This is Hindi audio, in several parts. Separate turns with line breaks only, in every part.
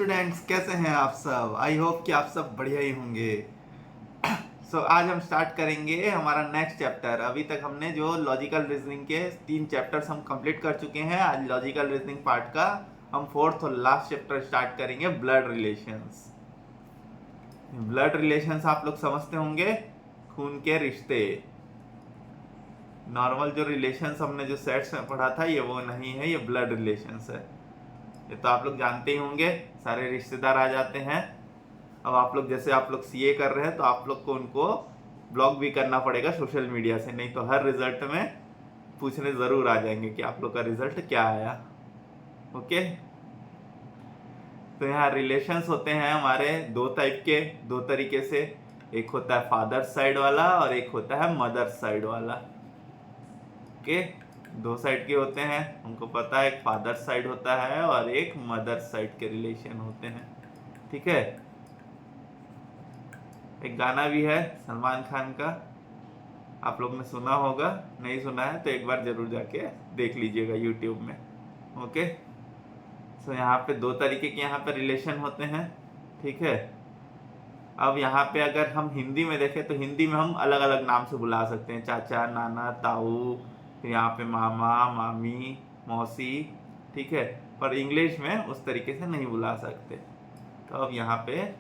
स्टूडेंट्स, कैसे हैं आप सब। आई होप कि आप सब बढ़िया ही होंगे। आज हम स्टार्ट करेंगे हमारा नेक्स्ट चैप्टर। अभी तक हमने जो लॉजिकल रीजनिंग के 3 चैप्टर्स हम कंप्लीट कर चुके हैं। आज लॉजिकल रीजनिंग पार्ट का हम फोर्थ और लास्ट चैप्टर स्टार्ट करेंगे, ब्लड रिलेशंस। ब्लड रिलेशंस आप लोग समझते होंगे, खून के रिश्ते। नॉर्मल जो रिलेशंस हमने जो सेट्स में पढ़ा था, ये वो नहीं है, ये ब्लड रिलेशंस है। ये तो आप लोग जानते ही होंगे, सारे रिश्तेदार आ जाते हैं। अब आप लोग जैसे आप लोग सीए कर रहे हैं, तो आप लोग को उनको ब्लॉग भी करना पड़ेगा सोशल मीडिया से, नहीं तो हर रिजल्ट में पूछने ज़रूर आ जाएंगे कि आप लोग का रिजल्ट क्या आया। ओके, तो यहाँ रिलेशंस होते हैं हमारे दो टाइप के, दो तरीके से। एक होता है फादर साइड वाला और एक होता है मदर साइड वाला। ओके, दो साइड के होते हैं, हमको पता है। एक फादर साइड होता है और एक मदर साइड के रिलेशन होते हैं। ठीक है, एक गाना भी है सलमान खान का, आप लोग ने सुना होगा। नहीं सुना है तो एक बार जरूर जाके देख लीजिएगा यूट्यूब में। ओके, सो यहाँ पे दो तरीके के यहाँ पे रिलेशन होते हैं। ठीक है, अब यहाँ पे अगर हम हिंदी में देखें तो हिंदी में हम अलग अलग नाम से बुला सकते हैं, चाचा, नाना, ताऊ, फिर यहाँ पे मामा, मामी, मौसी। ठीक है, पर इंग्लिश में उस तरीके से नहीं बुला सकते। तो अब यहाँ पे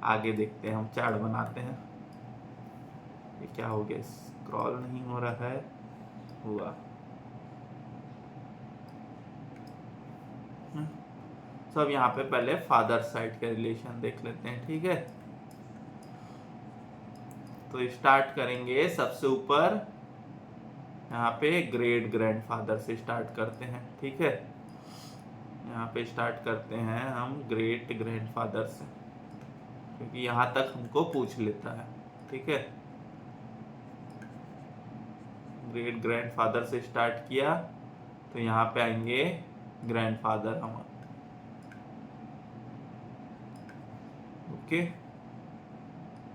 आगे देखते हैं, हम चार्ट बनाते हैं। ये क्या हो गया, स्क्रॉल नहीं हो रहा है, हुआ। तो अब यहाँ पे पहले फादर साइड के रिलेशन देख लेते हैं। ठीक है, तो स्टार्ट करेंगे सबसे ऊपर, यहाँ पे ग्रेट ग्रैंडफादर से स्टार्ट करते हैं। ठीक है, यहाँ पे स्टार्ट करते हैं हम ग्रेट ग्रैंडफादर से, क्योंकि यहाँ तक हमको पूछ लेता है। ठीक है, ग्रेट ग्रैंडफादर से स्टार्ट किया तो यहाँ पे आएंगे ग्रैंडफादर हम। ओके,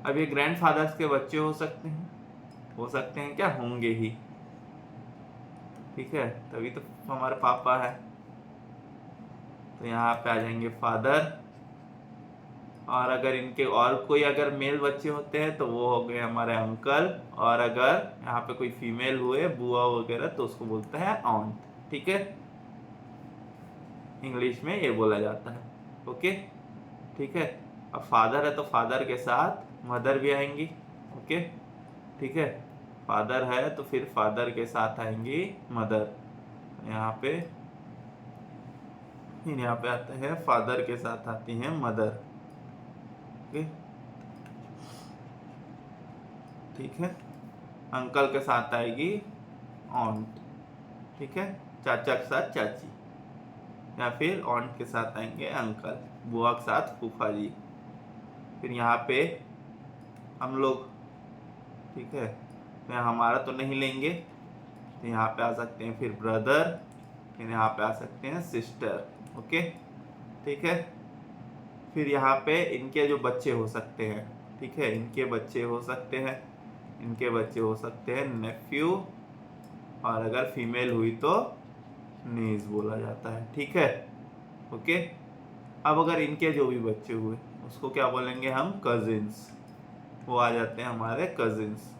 अब ये ग्रैंडफादर्स के बच्चे हो सकते हैं, क्या होंगे ही। ठीक है, तभी तो हमारे पापा है। तो यहाँ पे आ जाएंगे फादर, और अगर इनके और कोई अगर मेल बच्चे होते हैं तो वो हो गए हमारे अंकल, और अगर यहाँ पे कोई फीमेल हुए, बुआ वगैरह, तो उसको बोलते हैं ऑन्ट। ठीक है, इंग्लिश में ये बोला जाता है। ओके, ठीक है, अब फादर है तो फादर के साथ मदर भी आएंगी। ओके, ठीक है, फादर है तो फिर फादर के साथ आएंगी मदर। यहाँ पे आते हैं, फादर के साथ आती हैं मदर। ओके, ठीक है, अंकल के साथ आएगी ऑन्ट। ठीक है, चाचा के साथ चाची, या फिर ऑन्ट के साथ आएंगे अंकल, बुआ के साथ फूफा जी। फिर यहाँ पे हम लोग, ठीक है, तो यहाँ हमारा तो नहीं लेंगे, तो यहाँ पे आ सकते हैं फिर ब्रदर, फिर यहाँ पे आ सकते हैं सिस्टर। ओके, ठीक है, फिर यहाँ पे इनके जो बच्चे हो सकते हैं, ठीक है, इनके बच्चे हो सकते हैं, नेफ्यू, और अगर फीमेल हुई तो नीज बोला जाता है। ठीक है, ओके, अब अगर इनके जो भी बच्चे हुए उसको क्या बोलेंगे हम, कजिन्स। वो आ जाते हैं हमारे कजिन्स।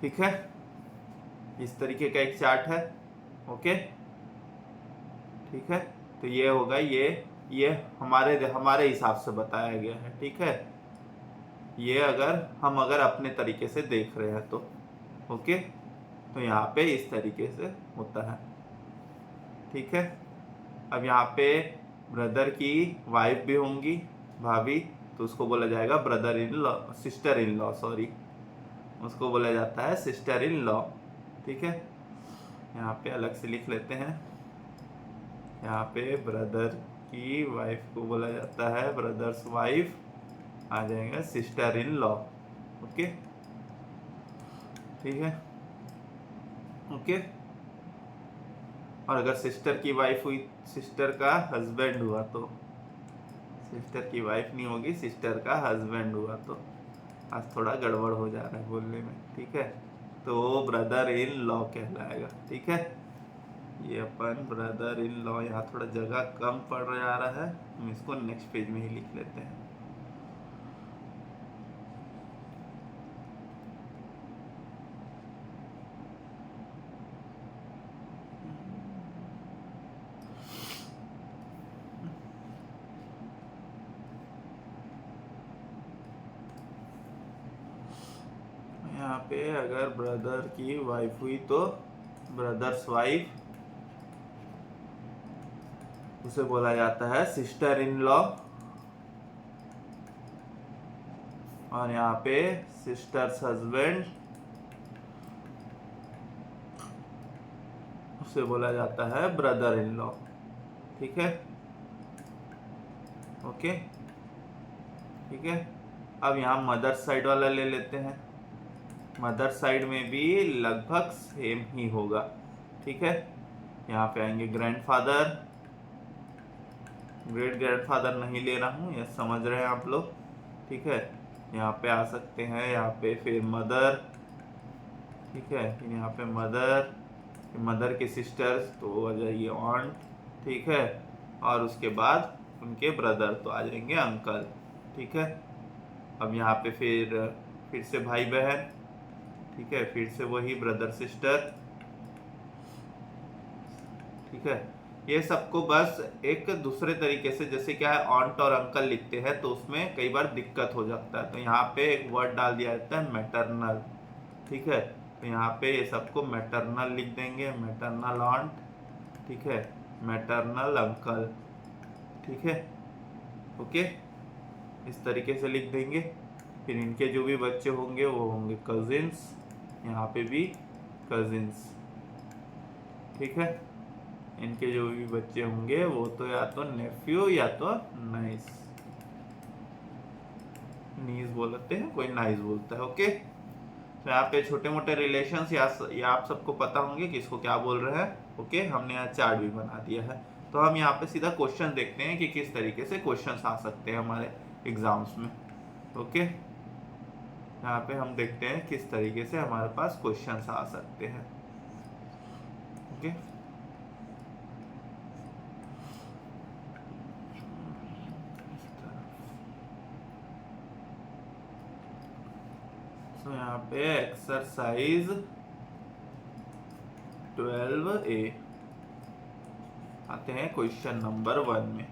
ठीक है, इस तरीके का एक चार्ट है। ओके, ठीक है, तो ये होगा, ये हमारे हिसाब से बताया गया है। ठीक है, ये अगर अपने तरीके से देख रहे हैं तो। ओके, तो यहाँ पे इस तरीके से होता है। ठीक है, अब यहाँ पे ब्रदर की वाइफ भी होंगी, भाभी, तो उसको बोला जाएगा brother in law, sister in law, sorry, उसको बोला जाता है सिस्टर इन लॉ। ठीक है, यहाँ पे अलग से लिख लेते हैं, यहाँ पे ब्रदर की वाइफ को बोला जाता है ब्रदर्स वाइफ, आ जाएगा सिस्टर इन लॉ। ओके, ठीक है, ओके, और अगर सिस्टर की वाइफ हुई, सिस्टर का हस्बैंड हुआ तो, सिस्टर की वाइफ नहीं होगी, सिस्टर का हस्बैंड हुआ तो, आज थोड़ा गड़बड़ हो जा रहा है बोलने में। ठीक है, तो ब्रदर इन लॉ कहलाएगा। ठीक है, ये अपन ब्रदर इन लॉ, यहाँ थोड़ा जगह कम पड़ जा रहा है, हम इसको नेक्स्ट पेज में ही लिख लेते हैं। यहाँ पे अगर ब्रदर की वाइफ हुई तो ब्रदर्स वाइफ, उसे बोला जाता है सिस्टर इन लॉ। और यहाँ पे सिस्टर्स हस्बैंड, उसे बोला जाता है ब्रदर इन लॉ। ठीक है, ओके, ठीक है। अब यहाँ मदर साइड वाला ले लेते हैं। मदर साइड में भी लगभग सेम ही होगा। ठीक है, यहाँ पे आएंगे ग्रैंडफादर, ग्रेट ग्रैंडफादर नहीं ले रहा हूँ, ये समझ रहे हैं आप लोग। ठीक है, यहाँ पे आ सकते हैं, यहाँ पे फिर मदर। ठीक है, फिर यहाँ पे मदर, मदर के सिस्टर्स तो आ जाइए ऑन्ट। ठीक है, और उसके बाद उनके ब्रदर तो आ जाएंगे अंकल। ठीक है, अब यहाँ पे फिर से भाई बहन। ठीक है, फिर से वही ब्रदर सिस्टर। ठीक है, ये सबको बस एक दूसरे तरीके से, जैसे क्या है ऑन्ट और अंकल लिखते हैं तो उसमें कई बार दिक्कत हो जाता है, तो यहाँ पे एक वर्ड डाल दिया जाता है मैटरनल। ठीक है, तो यहाँ पे ये सबको मैटरनल लिख देंगे, मैटरनल ऑन्ट। ठीक है, मैटरनल अंकल। ठीक है, ओके, इस तरीके से लिख देंगे। फिर इनके जो भी बच्चे होंगे वो होंगे कजिन्स, यहाँ पे भी कजिन्स। ठीक है, इनके जो भी बच्चे होंगे वो तो या तो नेफ्यू या तो नाइस, नीस बोलते हैं, कोई नाइस बोलता है। ओके, तो यहाँ पे छोटे मोटे रिलेशंस या आप सबको पता होंगे कि इसको क्या बोल रहे हैं। ओके, हमने यहाँ चार्ट भी बना दिया है, तो हम यहाँ पे सीधा क्वेश्चन देखते हैं कि किस तरीके से क्वेश्चंस आ सकते हैं हमारे एग्जाम्स में। ओके, यहाँ पे हम देखते हैं किस तरीके से हमारे पास क्वेश्चंस आ सकते हैं। ओके, तो यहाँ पे एक्सरसाइज 12A आते हैं क्वेश्चन नंबर 1 में।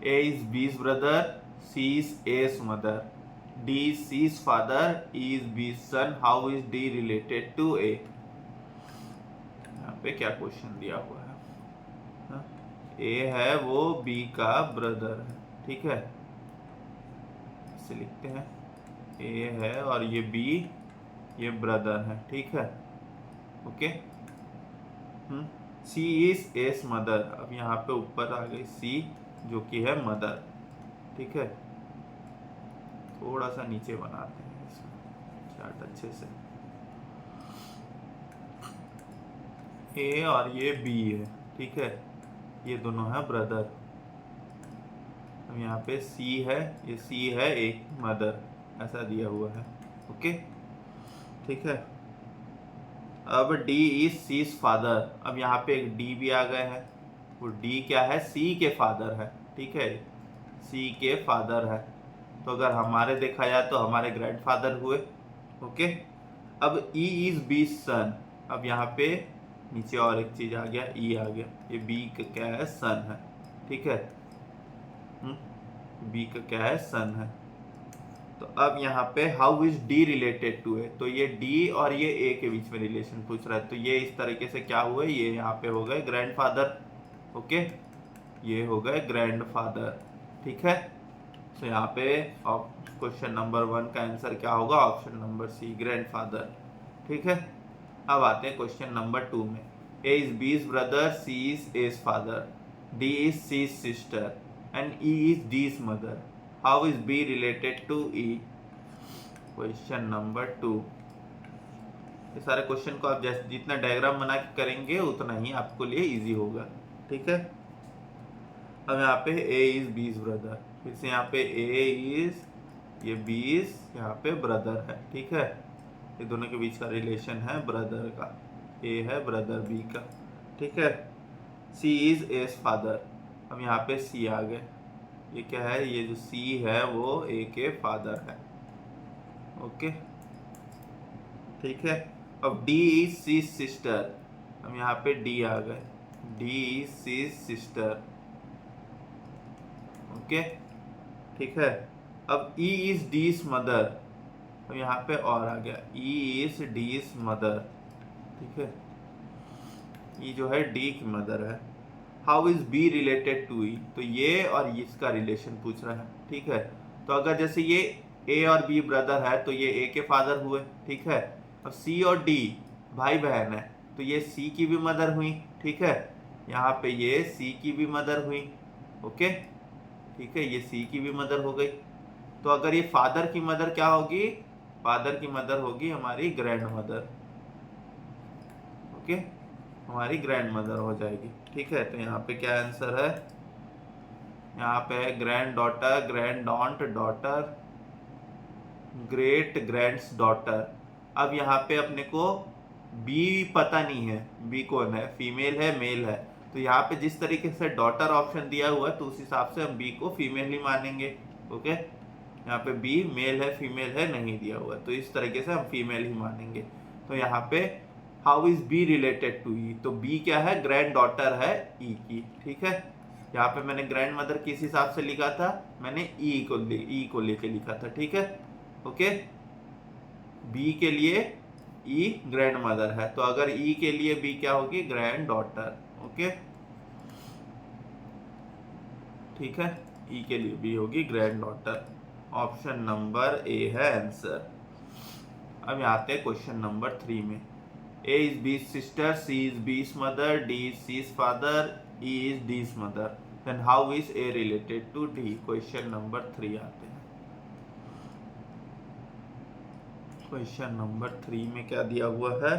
A is B's brother, C is A's mother, D is C's father, E is B's son. How is D related to A? यहाँ पे क्या क्वेश्चन दिया हुआ है? A है वो B का ब्रदर है। ठीक है, इसे लिखते हैं, A है और ये B, ये ब्रदर है। ठीक है, okay. C is A's mother, अब यहाँ पे ऊपर आ गई C जो कि है मदर। ठीक है, थोड़ा सा नीचे बनाते हैं इसमें चार्ट अच्छे से। ए और ये बी है। ठीक है, ये दोनों है ब्रदर। अब यहाँ पे सी है, ये सी है एक मदर, ऐसा दिया हुआ है। ओके, ठीक है। अब डी इज सीज फादर, अब यहाँ पे एक डी भी आ गए हैं, वो डी क्या है, सी के फादर है। ठीक है, सी के फादर है, तो अगर हमारे देखा जाए तो हमारे ग्रैंडफादर हुए। ओके, अब ई इज बी सन, अब यहाँ पे नीचे और एक चीज आ गया, ई आ गया, ये बी का क्या है, सन है। ठीक है, बी का क्या है, सन है। तो अब यहाँ पे how is D related to A, तो ये डी और ये ए के बीच में रिलेशन पूछ रहा है, तो ये इस तरीके से क्या हुए, ये यहाँ पे हो गए ग्रैंडफादर। ओके, ये हो गए ग्रैंडफादर। ठीक है, तो यहाँ पे क्वेश्चन नंबर 1 का आंसर क्या होगा, ऑप्शन नंबर सी, ग्रैंडफादर। ठीक है, अब आते हैं क्वेश्चन नंबर 2 में। A is B's brother, C is A's father, D is C's sister and E is D's mother. How is B related to E? Question number 2। ये सारे क्वेश्चन को आप जैसे जितना डायग्राम बना के करेंगे उतना ही आपको लिए इजी होगा। ठीक है, अब यहाँ पे ए इज बीज ब्रदर, फिर से यहाँ पे ए इज, ये बीज यहाँ पे ब्रदर है। ठीक है, ये दोनों के बीच का रिलेशन है ब्रदर का। ए है ब्रदर बी का, ठीक है। सी इज एस फादर, अब यहाँ पे सी आ गए, ये क्या है, ये जो सी है वो ए के फादर है, ओके, ठीक है। अब डी इज सी सिस्टर, अब यहाँ पे डी आ गए, D is C sister, okay, ठीक है। अब ई इज डीज मदर, अब यहाँ पे और आ गया, ई इज डीज मदर, ठीक है, ई जो है डी की मदर है। How is B related to E, तो ये और इसका रिलेशन पूछ रहा है, ठीक है। तो अगर जैसे ये ए और बी ब्रदर है तो ये ए के फादर हुए, ठीक है। अब सी और डी भाई बहन है तो ये सी की भी मदर हुई, ठीक है। यहाँ पे ये सी की भी मदर हुई, ओके, ठीक है, ये सी की भी मदर हो गई। तो अगर ये फादर की मदर क्या होगी, फादर की मदर होगी हमारी ग्रैंड मदर, ओके, हमारी ग्रैंड मदर हो जाएगी, ठीक है। तो यहाँ पे क्या आंसर है, यहाँ पे है grand daughter, grand don't, daughter, great grands daughter. अब यहाँ पे अपने को बी पता नहीं है, बी कौन है, फीमेल है मेल है, तो यहाँ पे जिस तरीके से डॉटर ऑप्शन दिया हुआ है तो उस हिसाब से हम बी को फीमेल ही मानेंगे, ओके। यहाँ पे बी मेल है फीमेल है नहीं दिया हुआ है तो इस तरीके से हम फीमेल ही मानेंगे। तो यहाँ पे how is B related to E, तो बी क्या है, ग्रैंड डॉटर है ई की, ठीक है। यहाँ पे मैंने ग्रैंड मदर किस हिसाब से लिखा था, मैंने ई को लेके लिखा था, ठीक है, ओके। बी के लिए ई ग्रैंड मदर है तो अगर ई के लिए बी क्या होगी, ग्रैंड डॉटर, ओके, ठीक है। ई के लिए बी होगी ग्रैंड डॉटर, ऑप्शन नंबर ए है आंसर। अब यहाँ आते हैं क्वेश्चन नंबर 3 में। A is B's sister, C is B's mother, D is C's father, E is D's mother, then how is A related to D. Question number 3 आते हैं। क्वेश्चन नंबर 3 में क्या दिया हुआ है,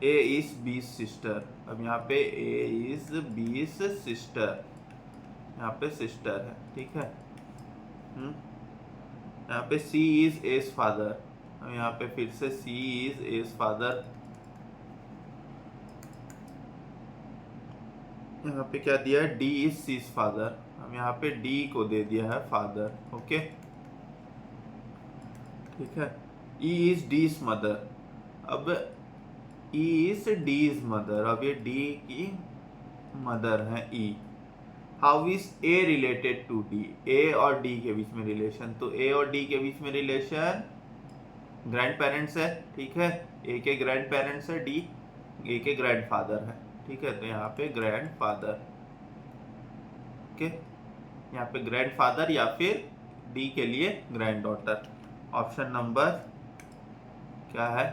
ए इज बीज सिस्टर, अब यहाँ पे ए इज बीज सिस्टर, यहाँ पे सिस्टर है, ठीक है। यहाँ पे सी इज एज फादर, अब यहाँ पे फिर से सी इज एज फादर, यहाँ पे क्या दिया है, डी इज सीज फादर, अब यहाँ पे डी को दे दिया है फादर, ओके, ठीक है। ई इज डीज मदर, अब ई इज डीज मदर, अब ये डी की मदर है E. How is A related to D, A और डी के बीच में रिलेशन, तो ए और डी के बीच में रिलेशन ग्रैंड पेरेंट्स है, ठीक है। ए के ग्रैंड पेरेंट्स है, डी ए के ग्रैंड फादर है, ठीक है। तो यहाँ पे ग्रैंड फादर, ओके, यहाँ पे ग्रैंड फादर या फिर डी के लिए ग्रैंड डॉटर, ऑप्शन नंबर क्या है।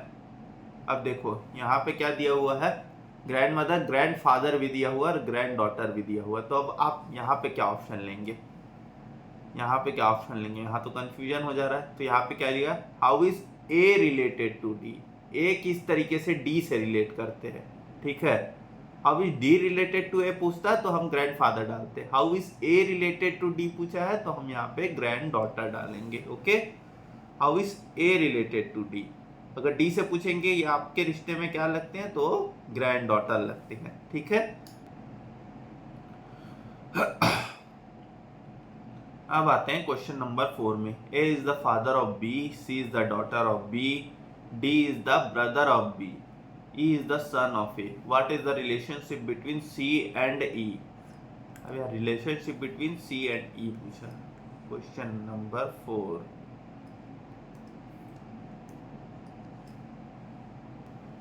अब देखो यहाँ पे क्या दिया हुआ है, ग्रैंड मदर ग्रैंड फादर भी दिया हुआ और ग्रैंड डॉटर भी दिया हुआ, तो अब आप यहाँ पे क्या ऑप्शन लेंगे, यहाँ पे क्या ऑप्शन लेंगे, यहाँ तो कंफ्यूजन हो जा रहा है। तो यहाँ पे क्या लिया, how is A related to D, A किस तरीके से डी से रिलेट करते हैं, ठीक है। How is D related to A पूछता है तो हम ग्रैंड फादर डालते हैं, how is A related to D पूछा है तो हम यहाँ पे ग्रैंड डॉटर डालेंगे, okay. How is A related to D, अगर डी से पूछेंगे ये आपके रिश्ते में क्या लगते हैं तो ग्रैंड डॉटर लगते हैं, ठीक है। अब आते हैं क्वेश्चन नंबर 4 में। A is the father of B, C is the daughter of B, D is the brother of B, E is the son of A, what is the relationship between C and E. अब यार relationship between C and E पूछा, क्वेश्चन नंबर 4।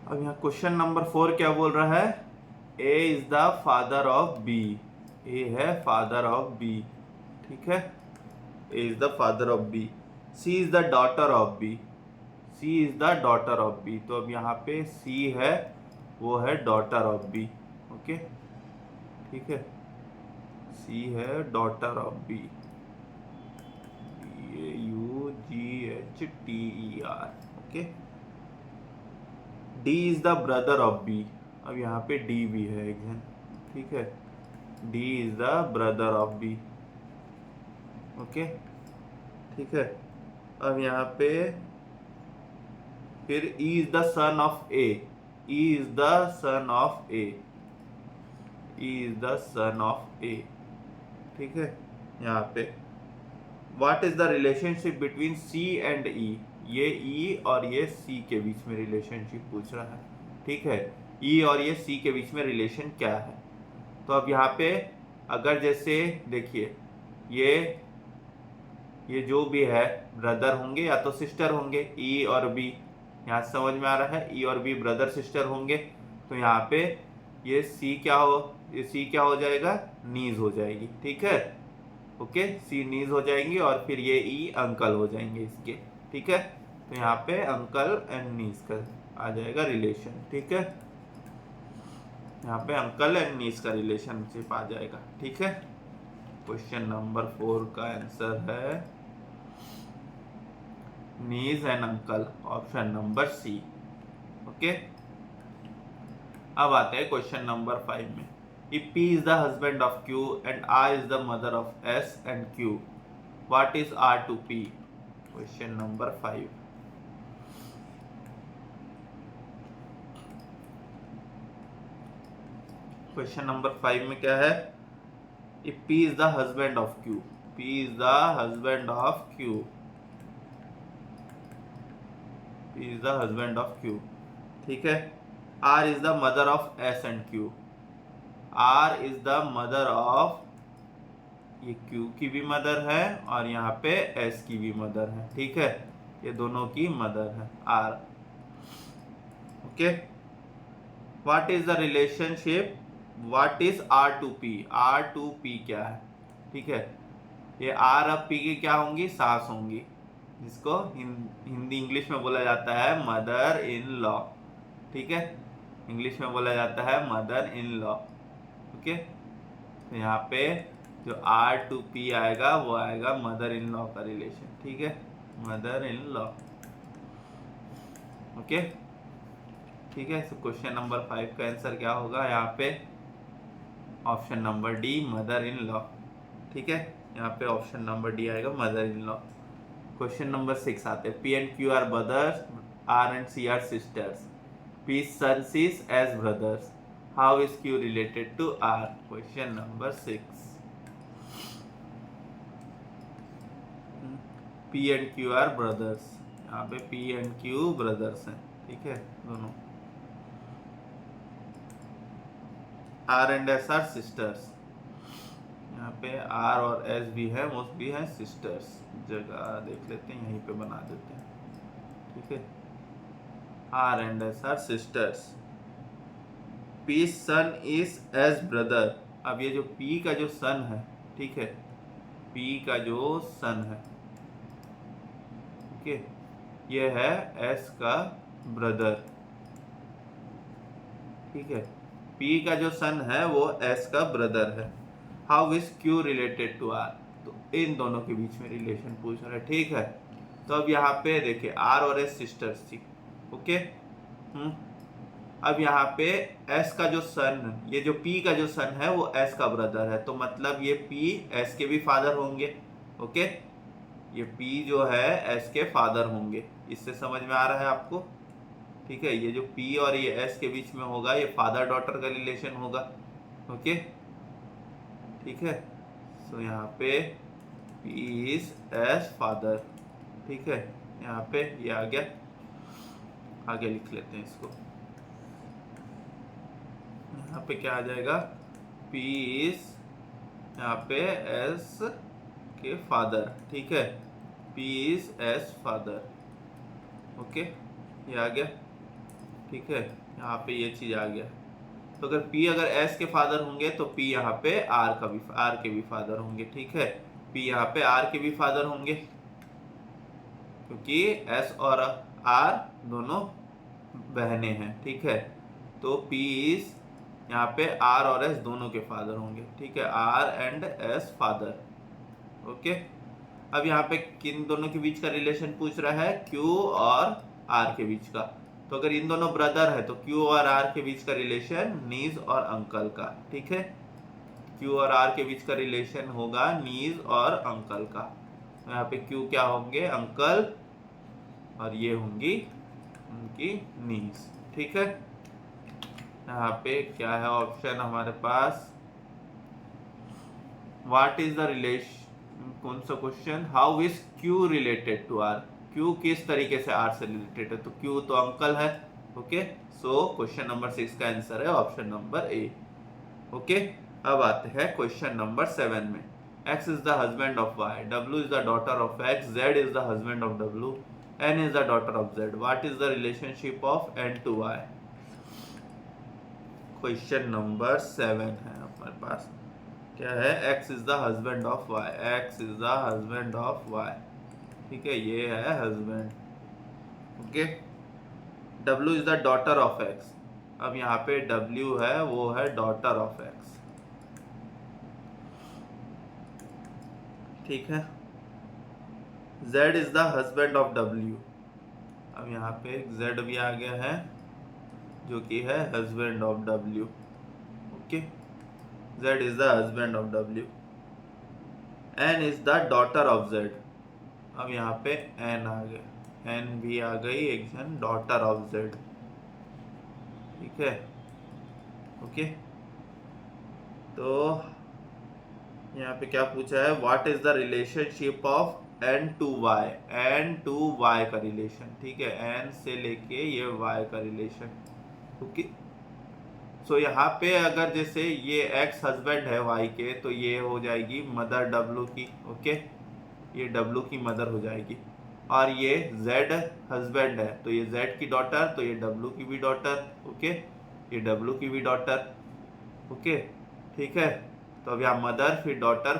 अब यहाँ क्वेश्चन नंबर 4 क्या बोल रहा है, A is the father of B, A है फादर ऑफ बी, ठीक है, A is the father of B. C is the daughter of B, C is the daughter of B, तो अब यहाँ पे सी है वो है डॉटर ऑफ बी, ओके, ठीक है, सी है daughter of B, UGHTER, okay. D is the brother of B, अब यहाँ पे डी भी है एक जन, ठीक है, D is the brother of B, okay, ठीक है। अब यहाँ पे फिर E is the son of A, E is the son of A. E is the son of A. ठीक है, यहाँ पे What is the relationship between C and E? ये E और ये C के बीच में रिलेशनशिप पूछ रहा है। ठीक है, E और ये C के बीच में रिलेशन क्या है? तो अब यहाँ पे अगर जैसे देखिए ये जो भी है ब्रदर होंगे या तो सिस्टर होंगे, E और B। यहाँ समझ में आ रहा है, E और B ब्रदर सिस्टर होंगे। तो यहाँ पे ये C क्या हो जाएगा, नीज हो जाएगी। ठीक है, ओके, C नीज हो जाएंगी और फिर ये E अंकल हो जाएंगे इसके। ठीक है, तो यहाँ पे अंकल एंड नीज का आ जाएगा रिलेशन। ठीक है, यहाँ पे अंकल एंड नीस का रिलेशनशिप आ जाएगा। ठीक है, क्वेश्चन नंबर 4 का आंसर है niece and uncle, option number C. Okay, अब आते हैं क्वेश्चन नंबर 5 में। If P is the husband of Q and R is the mother of S and Q, what is R to P? Question number 5। Question number 5 में क्या है, if P is the husband of Q, P is the husband of Q, P is the husband of Q। ठीक है, R is the mother of S and Q, R is the mother of, ये Q की भी मदर है और यहाँ पे S की भी मदर है। ठीक है, ये दोनों की मदर है R। Okay, what is the relationship, what is R to P? R to P क्या है? ठीक है, ये R अब P की क्या होंगी, सास होंगी, जिसको हिंदी इंग्लिश में बोला जाता है मदर इन लॉ। ठीक है, इंग्लिश में बोला जाता है मदर इन लॉ। ओके, तो यहाँ पे जो R to P आएगा वो आएगा मदर इन लॉ का रिलेशन। ठीक है, मदर इन लॉ। ओके, ठीक है, तो क्वेश्चन नंबर 5 का आंसर क्या होगा यहाँ पे, option number D, mother in law. ठीक है, यहाँ पे ऑप्शन नंबर डी आएगा, mother in law. Question number 6 आते हैं। P and Q are brothers, R and C are sisters, P's sons is as brothers, how is Q related to R? Question number 6। P and Q are brothers, यहाँ पे P and Q brothers हैं। ठीक है, दोनों। R and S are sisters, यहाँ पे R और S भी है, वो भी है सिस्टर्स। जगह देख लेते हैं, यहीं पे बना देते हैं। ठीक है, R and S are sisters, P's son is as brother। अब ये जो P का जो सन है, ठीक है, P का जो सन है, ओके, ये है S का ब्रदर। ठीक है, P का जो सन है वो S का ब्रदर है। How is Q related to R? तो इन दोनों के बीच में रिलेशन पूछ रहा है। ठीक है, तो अब यहाँ पे देखिए R और S सिस्टर्स थी। ओके, अब यहाँ पे S का जो सन, ये जो P का जो सन है वो S का ब्रदर है, तो मतलब ये P S के भी फादर होंगे। ओके, ये P जो है S के फादर होंगे। इससे समझ में आ रहा है आपको? ठीक है, ये जो P और ये S के बीच में होगा, ये फादर डॉटर का रिलेशन होगा। ओके, ठीक है, सो यहाँ पे P is as फादर। ठीक है, यहाँ पे ये आ गया, आगे लिख लेते हैं इसको। यहाँ पे क्या आ जाएगा, P is यहाँ पे S के फादर। ठीक है, P is as father. Okay, ये आ गया। ठीक है, यहाँ पे ये चीज आ गया। तो अगर P अगर S के फादर होंगे तो P यहाँ पे R के भी फादर होंगे। ठीक है, P यहाँ पे R के भी फादर होंगे, क्योंकि S और R दोनों बहनें हैं। ठीक है, तो P इज यहाँ पे R और S दोनों के फादर होंगे। ठीक है, R and S father. Okay, अब यहाँ पे किन दोनों के बीच का रिलेशन पूछ रहा है, Q और R के बीच का। तो अगर इन दोनों ब्रदर है तो Q और R के बीच का रिलेशन नीज और अंकल का। ठीक है, Q और R के बीच का रिलेशन होगा नीज और अंकल का। तो यहाँ पे Q क्या होंगे, अंकल, और ये होंगी उनकी नीज। ठीक है, यहाँ पे क्या है ऑप्शन हमारे पास, व्हाट इज द रिलेशन, कौन सा question, how is Q related to R, Q किस तरीके से आर से रिलेटेड है, तो क्यू तो अंकल है। ओके, सो क्वेश्चन नंबर 6 का आंसर है ऑप्शन नंबर ए। ओके, अब आते हैं क्वेश्चन नंबर 7 में। x is the husband of y, w is the daughter of x, z is the husband of w, n is the daughter of z. What is the relationship of n to y? Question number 7 है हमारे पास, क्या है, x is the husband of y, x is the husband of y, ठीक है, ये है husband। Okay, w is the daughter of x, अब यहाँ पे w है वो है daughter of x, ठीक है। z is the husband of w, अब यहाँ पे z भी आ गया है जो कि है husband of w। Okay, z is the husband of w। n is the daughter of z, अब यहाँ पे n आ गया, n भी आ गई एक जन डॉटर ऑफ z, ठीक है। ओके, तो यहाँ पे क्या पूछा है, what is the relationship of n to y, n to y का रिलेशन, ठीक है, n से लेके ये y का रिलेशन। ओके, सो यहाँ पे अगर जैसे ये x हस्बैंड है y के, तो ये हो जाएगी मदर w की। ओके, ये w की मदर हो जाएगी, और ये z हस्बैंड है तो ये z की डॉटर, तो ये w की भी डॉटर। ओके, ये w की भी डॉटर। ओके, ठीक है, तो अब यहाँ मदर फिर डॉटर,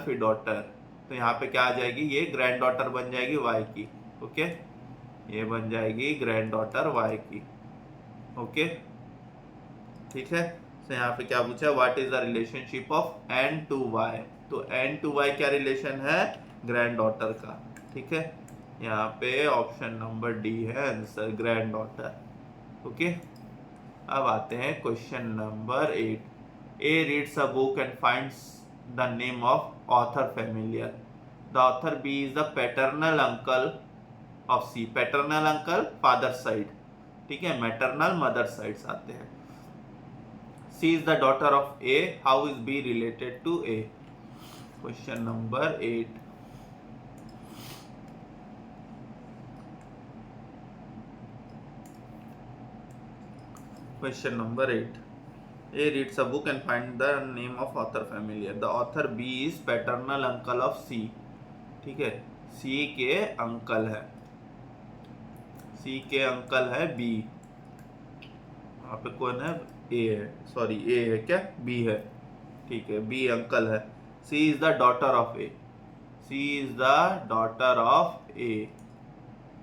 तो यहाँ पे क्या आ जाएगी, ये ग्रैंड डॉटर बन जाएगी y की। ओके, ये बन जाएगी ग्रैंड डॉटर y की। ओके, ठीक है, तो यहाँ पे क्या पूछा है, what is the relationship of n to y, तो n टू y क्या रिलेशन है, ग्रैंड डॉटर का, ठीक है। यहाँ पे ऑप्शन नंबर डी है आंसर, ग्रैंड डॉटर। ओके, अब आते हैं question number 8। A reads a book and finds the name of author familiar. The author B is the paternal uncle of C. Paternal uncle father side, ठीक है, maternal mother sides आते हैं। C is the daughter of A. How is B related to A? Question number 8. Question number 8. A reads a book and finds the name of author familiar. The author B is paternal uncle of C, ठीक है, C के अंकल है, C के अंकल है B, यहाँ पे कौन है, A है, सॉरी A है क्या, B है, ठीक है, B अंकल है। C is the daughter of A, C is the daughter of A,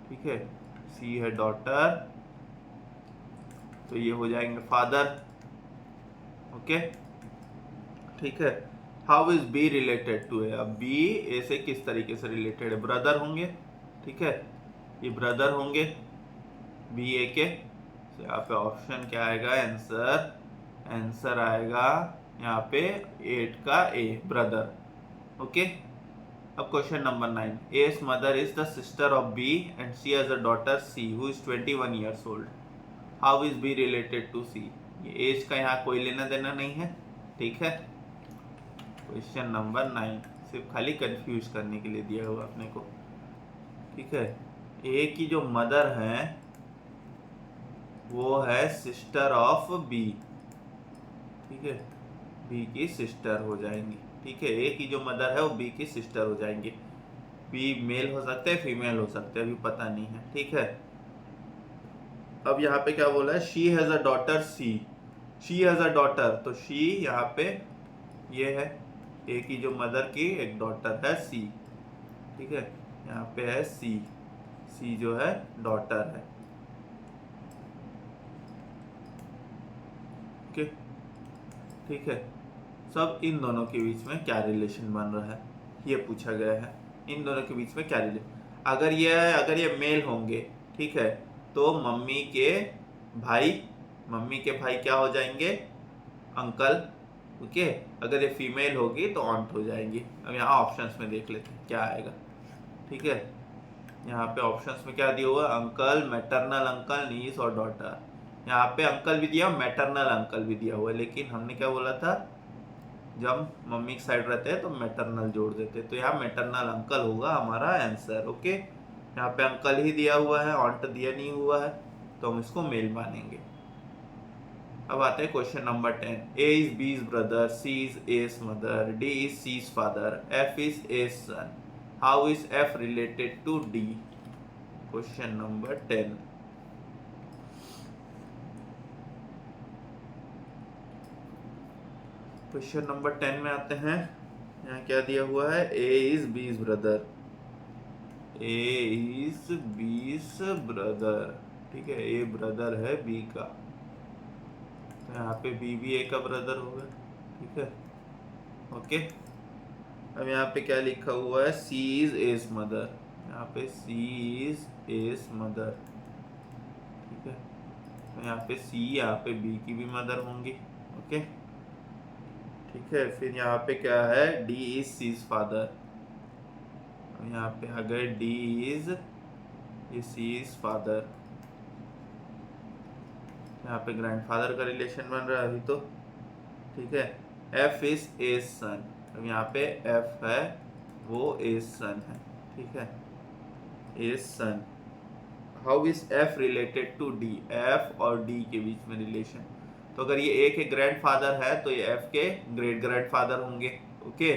ठीक है, C है डॉटर, तो ये हो जाएंगे फादर। ओके, ठीक है। How is B related to A, अब बी ए से किस तरीके से रिलेटेड है, ब्रदर होंगे, ठीक है, ये ब्रदर होंगे बी ए के, तो यहाँ पे ऑप्शन क्या आएगा, आंसर आएगा यहाँ पे 8 का ए, ब्रदर। ओके, अब question number 9। A's mother is the sister of B and she has a daughter C who is 21 years old. How is B related to C, ये एज का यहाँ कोई लेना देना नहीं है, ठीक है। क्वेश्चन नंबर 9 सिर्फ खाली कंफ्यूज करने के लिए दिया हुआ अपने को, ठीक है। ए की जो मदर है वो है सिस्टर ऑफ बी, ठीक है, बी की सिस्टर हो जाएंगी, ठीक है। ए की जो मदर है वो बी की सिस्टर हो जाएंगी। बी मेल हो सकते हैं फीमेल हो सकते हैं, अभी पता नहीं है, ठीक है। अब यहाँ पे क्या बोला है, she has a daughter C, she has a daughter, तो शी यहाँ पे ये है ए की जो मदर की एक डॉटर है सी, ठीक है, यहाँ पे है सी, सी जो है डॉटर है। ओके, ठीक है। सब इन दोनों के बीच में क्या रिलेशन बन रहा है ये पूछा गया है, इन दोनों के बीच में क्या रिलेशन, अगर ये मेल होंगे, ठीक है, तो मम्मी के भाई क्या हो जाएंगे, अंकल। ओके, अगर ये फीमेल होगी तो ऑन्ट हो जाएंगी। अब यहाँ ऑप्शंस में देख लेते हैं क्या आएगा, ठीक है। यहाँ पे ऑप्शंस में क्या दिया हुआ, अंकल, मैटरनल अंकल, नीस और डॉटर। यहाँ पे अंकल भी दिया, मैटरनल अंकल भी दिया हुआ है, लेकिन हमने क्या बोला था, जब मम्मी की साइड रहते हैं तो मैटरनल जोड़ देते हैं, तो यहाँ मैटरनल अंकल होगा हमारा आंसर। ओके, यहाँ पे अंकल ही दिया हुआ है, ऑन्ट दिया नहीं हुआ है, तो हम इसको मेल मानेंगे। अब आते हैं question number 10। A is B's brother, C is S mother, D is C's father, F is A's son. How is F related to D? Question number 10। Question number 10 में आते हैं। यहाँ क्या दिया हुआ है, A is B's brother, A is B's brother, ठीक है, ए ब्रदर है बी का, तो यहाँ पे बी भी ए का ब्रदर होगा, ठीक है। ओके, अब यहाँ पे क्या लिखा हुआ है, सी इज एस मदर, यहाँ पे सी इज एस मदर, ठीक है, तो यहाँ पे सी, यहाँ पे बी की भी मदर होंगी। ओके, ठीक है। फिर यहाँ पे क्या है, डी इज सीज फादर, यहाँ पे आ गए डी इज सीज फादर, यहाँ पे ग्रैंडफादर का रिलेशन बन रहा है अभी तो, ठीक है। एफ इज एज सन, अब यहाँ पे एफ है वो एज सन है, ठीक है, A's son. How is F related to D? F और डी के बीच में रिलेशन, तो अगर ये ए के ग्रैंडफादर है तो ये एफ के ग्रेट ग्रैंडफादर होंगे। ओके,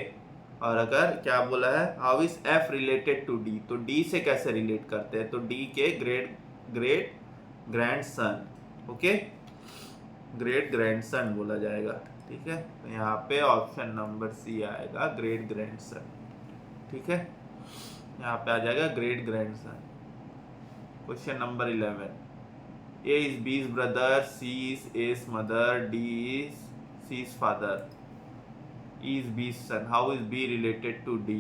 और अगर क्या बोला है, how is F related to D, तो डी से कैसे रिलेट करते हैं, तो डी के great great grand son, okay, great grand son बोला जाएगा, ठीक है। तो यहाँ पे ऑप्शन नंबर सी आएगा, ग्रेट ग्रैंड सन, ठीक है, यहाँ पे आ जाएगा ग्रेट ग्रैंड सन। क्वेश्चन नंबर 11। A is B's brother, C is S mother, D is C's father, E is B's son. How is B related to D?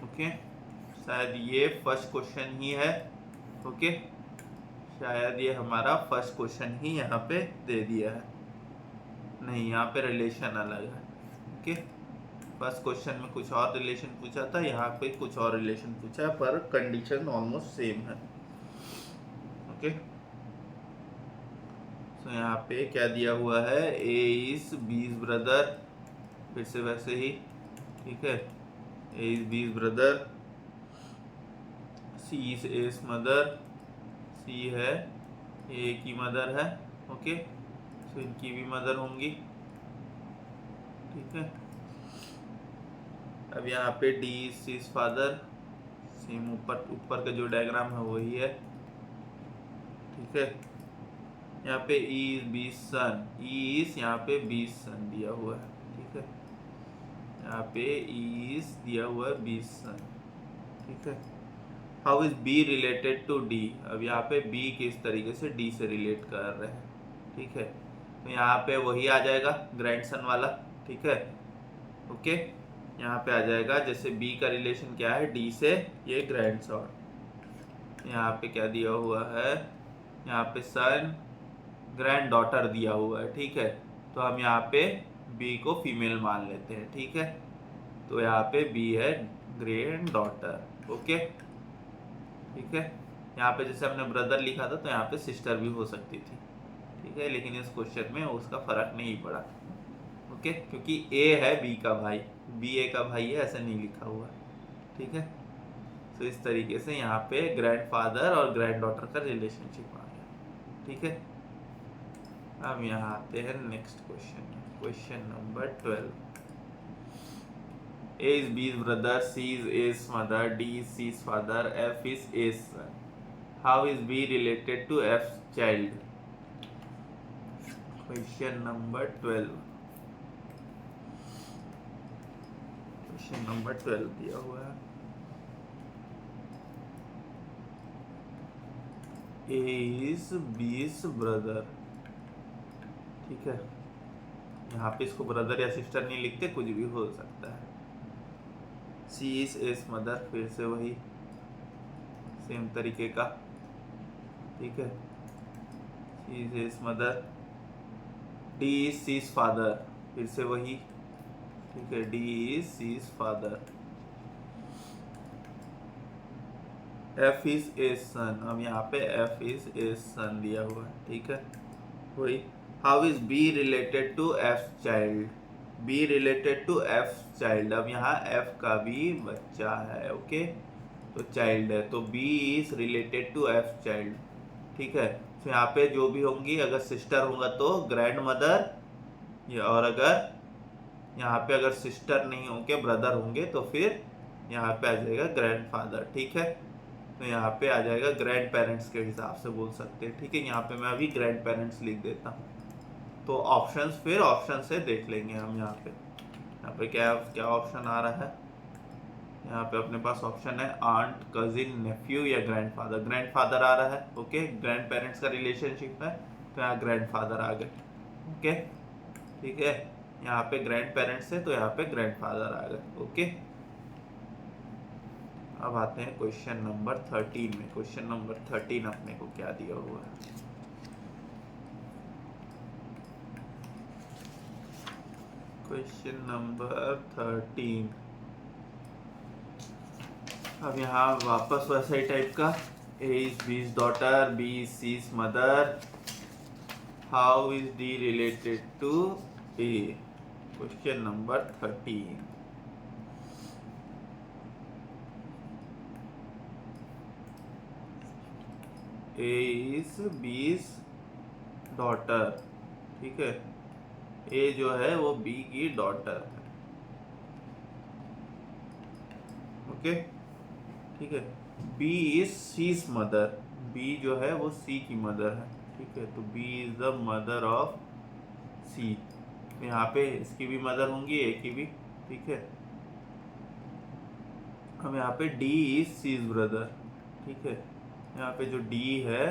Okay, शायद ये फर्स्ट क्वेश्चन ही है। ओके, शायद ये हमारा फर्स्ट क्वेश्चन ही यहाँ पे दे दिया है, नहीं, यहाँ पे रिलेशन अलग है। ओके, फर्स्ट क्वेश्चन में कुछ और रिलेशन पूछा था, यहाँ पे कुछ और रिलेशन पूछा है, पर कंडीशन ऑलमोस्ट सेम है। ओके, तो यहाँ पे क्या दिया हुआ है, ए इज बीज ब्रदर, फिर से वैसे ही, ठीक है, A is B's brother, C is S mother, C है ए की मदर है, ओके, तो इनकी भी मदर होंगी, ठीक है। अब यहाँ पे D is C's father, same ऊपर का जो डायग्राम है वही है, ठीक है। यहाँ पे ई इज बीस सन, ई इज यहाँ पे 20 सन दिया हुआ है, ठीक है, यहाँ पे ई इज दिया हुआ है 20 सन, ठीक है। How is B related to D? अब यहाँ पे बी किस तरीके से डी से रिलेट कर रहे हैं, ठीक है, तो यहाँ पे वही आ जाएगा ग्रैंडसन वाला, ठीक है। ओके, यहाँ पे आ जाएगा, जैसे बी का रिलेशन क्या है डी से, ये ग्रैंडसन, यहाँ पे क्या दिया हुआ है, यहाँ पे सन ग्रैंड डॉटर दिया हुआ है, ठीक है, तो हम यहाँ पे बी को फीमेल मान लेते हैं, ठीक है, तो यहाँ पे बी है ग्रैंड डॉटर। ओके, ठीक है, यहाँ पे जैसे हमने ब्रदर लिखा था तो यहाँ पे सिस्टर भी हो सकती थी, ठीक है, लेकिन इस क्वेश्चन में उसका फर्क नहीं पड़ा। ओके, क्योंकि ए है बी का भाई, बी ए का भाई है, ऐसा नहीं लिखा हुआ, ठीक है। तो इस तरीके से यहाँ पे ग्रैंडफादर और ग्रैंड डॉटर का रिलेशनशिप आ गया, ठीक है। अब यहाँ आते हैं next question, question number 12। A is B's brother, C is A's mother, D is C's father, F is A's son. How is B related to F's child? Question number 12. Question number 12 दिया हुआ है। A is B's brother, ठीक है, यहाँ पे इसको ब्रदर या सिस्टर नहीं लिखते, कुछ भी हो सकता है। सी इज एस मदर, फिर से वही सेम तरीके का, ठीक है, C is S mother. D is C's father, फिर से वही, ठीक है, D is C's father. F is A son, अब यहाँ पे एफ इज ए सन दिया हुआ है, ठीक है। वही how is B related to F child, B related to F child, अब यहाँ एफ का भी बच्चा है, ओके, तो चाइल्ड है, तो B is related to F child, ठीक है। तो यहाँ पे जो भी होंगी, अगर सिस्टर होगा तो ग्रैंड मदर, और अगर यहाँ पे अगर सिस्टर नहीं होंगे, ब्रदर होंगे, तो फिर यहाँ पे आ जाएगा ग्रैंडफादर, ठीक है। तो यहाँ पे आ जाएगा ग्रैंड पेरेंट्स के हिसाब से बोल सकते हैं, ठीक है। यहाँ पे मैं अभी ग्रैंड पेरेंट्स लिख देता हूँ। तो ऑप्शंस फिर ऑप्शन से देख लेंगे हम। यहाँ पे क्या क्या ऑप्शन आ रहा है। यहाँ पे अपने पास ऑप्शन है आंट, कजिन, नेफ्यू या ग्रैंडफादर। ग्रैंडफादर आ रहा है, ओके, ग्रैंड पेरेंट्स का रिलेशनशिप है, तो यहाँ ग्रैंडफादर आ गए, ओके, ठीक है। यहाँ पे ग्रैंड पेरेंट्स है, तो यहाँ पे ग्रैंडफादर आ गए, ओके। अब आते हैं क्वेश्चन नंबर 13 में। क्वेश्चन नंबर 13 अपने को क्या दिया हुआ है। क्वेश्चन नंबर 13, अब यहाँ वापस वैसा ही टाइप का, A is B's daughter, B is C's mother, how is D related to A. Question number 13, A is B's daughter, ठीक है, ए जो है वो बी की डॉटर है, ओके, ठीक है। B is C's mother, B जो है वो सी की मदर है, ठीक है, तो B is the mother of C. यहाँ पे इसकी भी मदर होंगी, ए की भी, ठीक है। अब यहाँ पे डी इज सीज ब्रदर, ठीक है, यहाँ पे जो डी है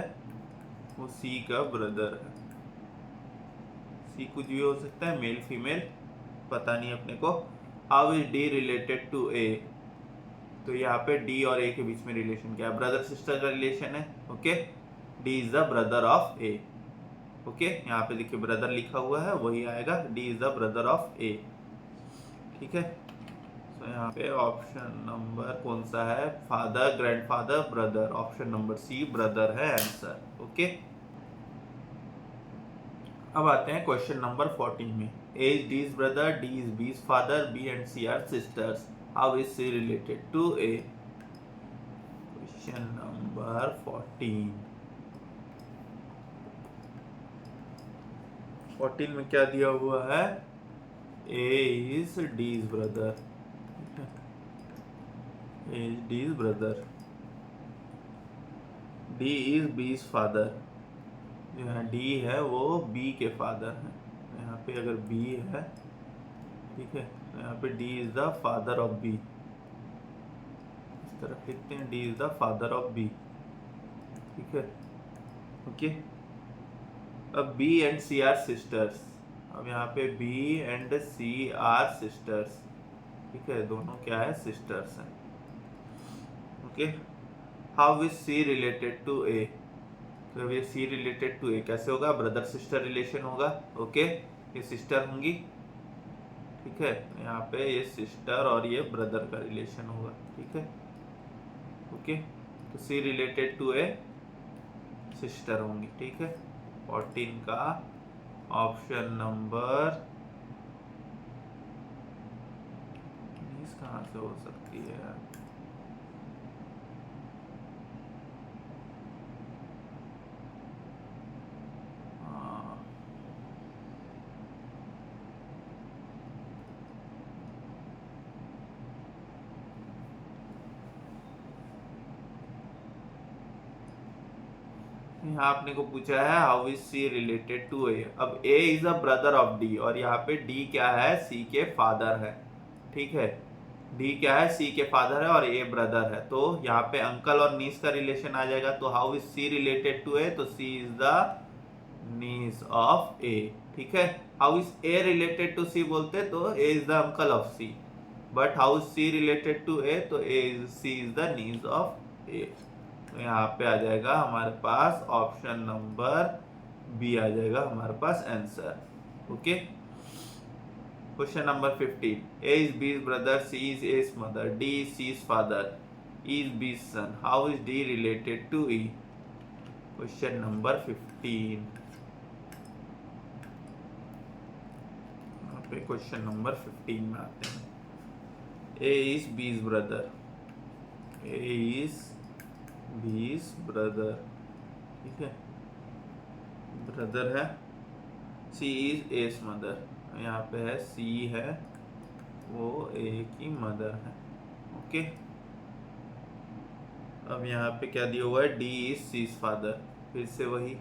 वो सी का ब्रदर है। सी कुछ भी हो सकता है, मेल फीमेल पता नहीं अपने को। How is D related to A, तो यहाँ पे डी और ए के बीच में रिलेशन क्या है, ब्रदर सिस्टर का रिलेशन है, okay. D is the brother of A, okay, यहाँ पे देखिए ब्रदर लिखा हुआ है, वही आएगा, D is the brother of A, ठीक है। तो यहाँ पे ऑप्शन नंबर कौन सा है, father, grandfather, brother, option number C brother है आंसर, ओके। अब आते हैं क्वेश्चन नंबर 14 में। A is D's brother, D is B's father, B and C are sisters, how is C related to A. Question number 14 में क्या दिया हुआ है, A is D's brother, A is D's brother, D is B's father, जो है डी है वो बी के फादर हैं, यहाँ पे अगर बी है, ठीक है, तो यहाँ पे D is the father of B, इस तरफ लिखते हैं, D is the father of B, ठीक है, ओके। अब B and C are sisters, अब यहाँ पे B and C are sisters, ठीक है, दोनों क्या है, सिस्टर्स हैं, okay. How is C related to A, तो ये सी रिलेटेड टू ए कैसे होगा, ब्रदर सिस्टर रिलेशन होगा, ओके, ये सिस्टर होंगी, ठीक है, यहाँ पे ये सिस्टर और ये ब्रदर का रिलेशन होगा, ठीक है, ओके। तो सी रिलेटेड टू ए सिस्टर होंगी, ठीक है। 14 का ऑप्शन नंबर कहाँ से हो सकती है यार, यहाँ आपने को पूछा है how is C related to A. अब A is a brother of D, और यहाँ पे डी क्या है, सी के फादर है, ठीक है, डी क्या है, सी के फादर है, और ए ब्रदर है, तो यहाँ पे अंकल और नीस का रिलेशन आ जाएगा। तो how is C related to A, तो C is the niece of A, ठीक है। How is A related to C बोलते तो A is the uncle of C, but how is C related to A, तो C is the niece of A. तो यहाँ पे आ जाएगा हमारे पास ऑप्शन नंबर बी आ जाएगा हमारे पास answer, okay. Question number 15, A is B's brother, C is S mother, D is C's father, is B's son. How is D related to E? Question number 15. यहाँ पे क्वेश्चन नंबर 15 में आते हैं. A is B's brother. A is B's brother. ठीक है, ब्रदर है. C is A's mother. यहाँ पे है C है, वो A की मदर है. ओके, अब यहाँ पे क्या दिया हुआ है? D is C's father. फिर से वही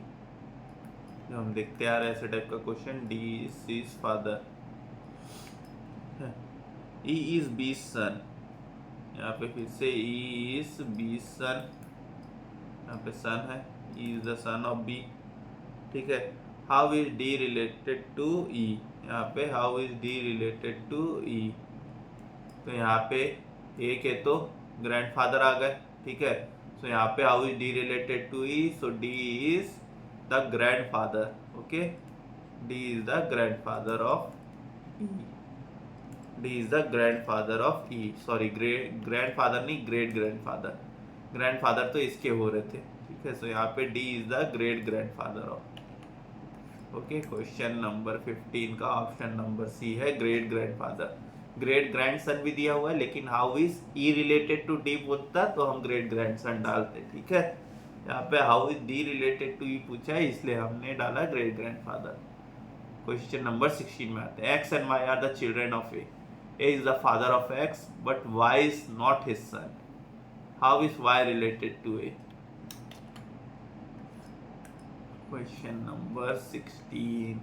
जो हम देखते आ रहे हैं ऐसे टाइप का question. D is C's father. E is B's son. यहाँ पे फिर से E is B's son. यहाँ पे सन है. E is the son of B. ठीक है. How is D related to E? यहाँ पे how is D related to E? तो यहाँ पे A के तो ग्रैंडफादर आ गए. ठीक है, सो यहाँ पे how is D related to E? So D is the grandfather. Okay, D is the grandfather of E. D is the grandfather of E. Sorry, grandfather नहीं, great grandfather. ग्रैंडफादर तो इसके हो रहे थे. ठीक है, सो यहाँ पे D is the great grandfather of. Okay, question number 15 का ऑप्शन नंबर सी है, ग्रेट ग्रैंडफादर. ग्रेट ग्रैंडसन भी दिया हुआ है, लेकिन how is E related to D पूछता तो हम ग्रेट ग्रैंडसन डालते. ठीक है, यहाँ पे how is D related to E पूछा है, इसलिए हमने डाला ग्रेट ग्रैंडफादर. क्वेश्चन नंबर 16 में आते हैं. X and Y are the children of A. A is the father of X but Y is not his son. How is Y related to A? Question number 16.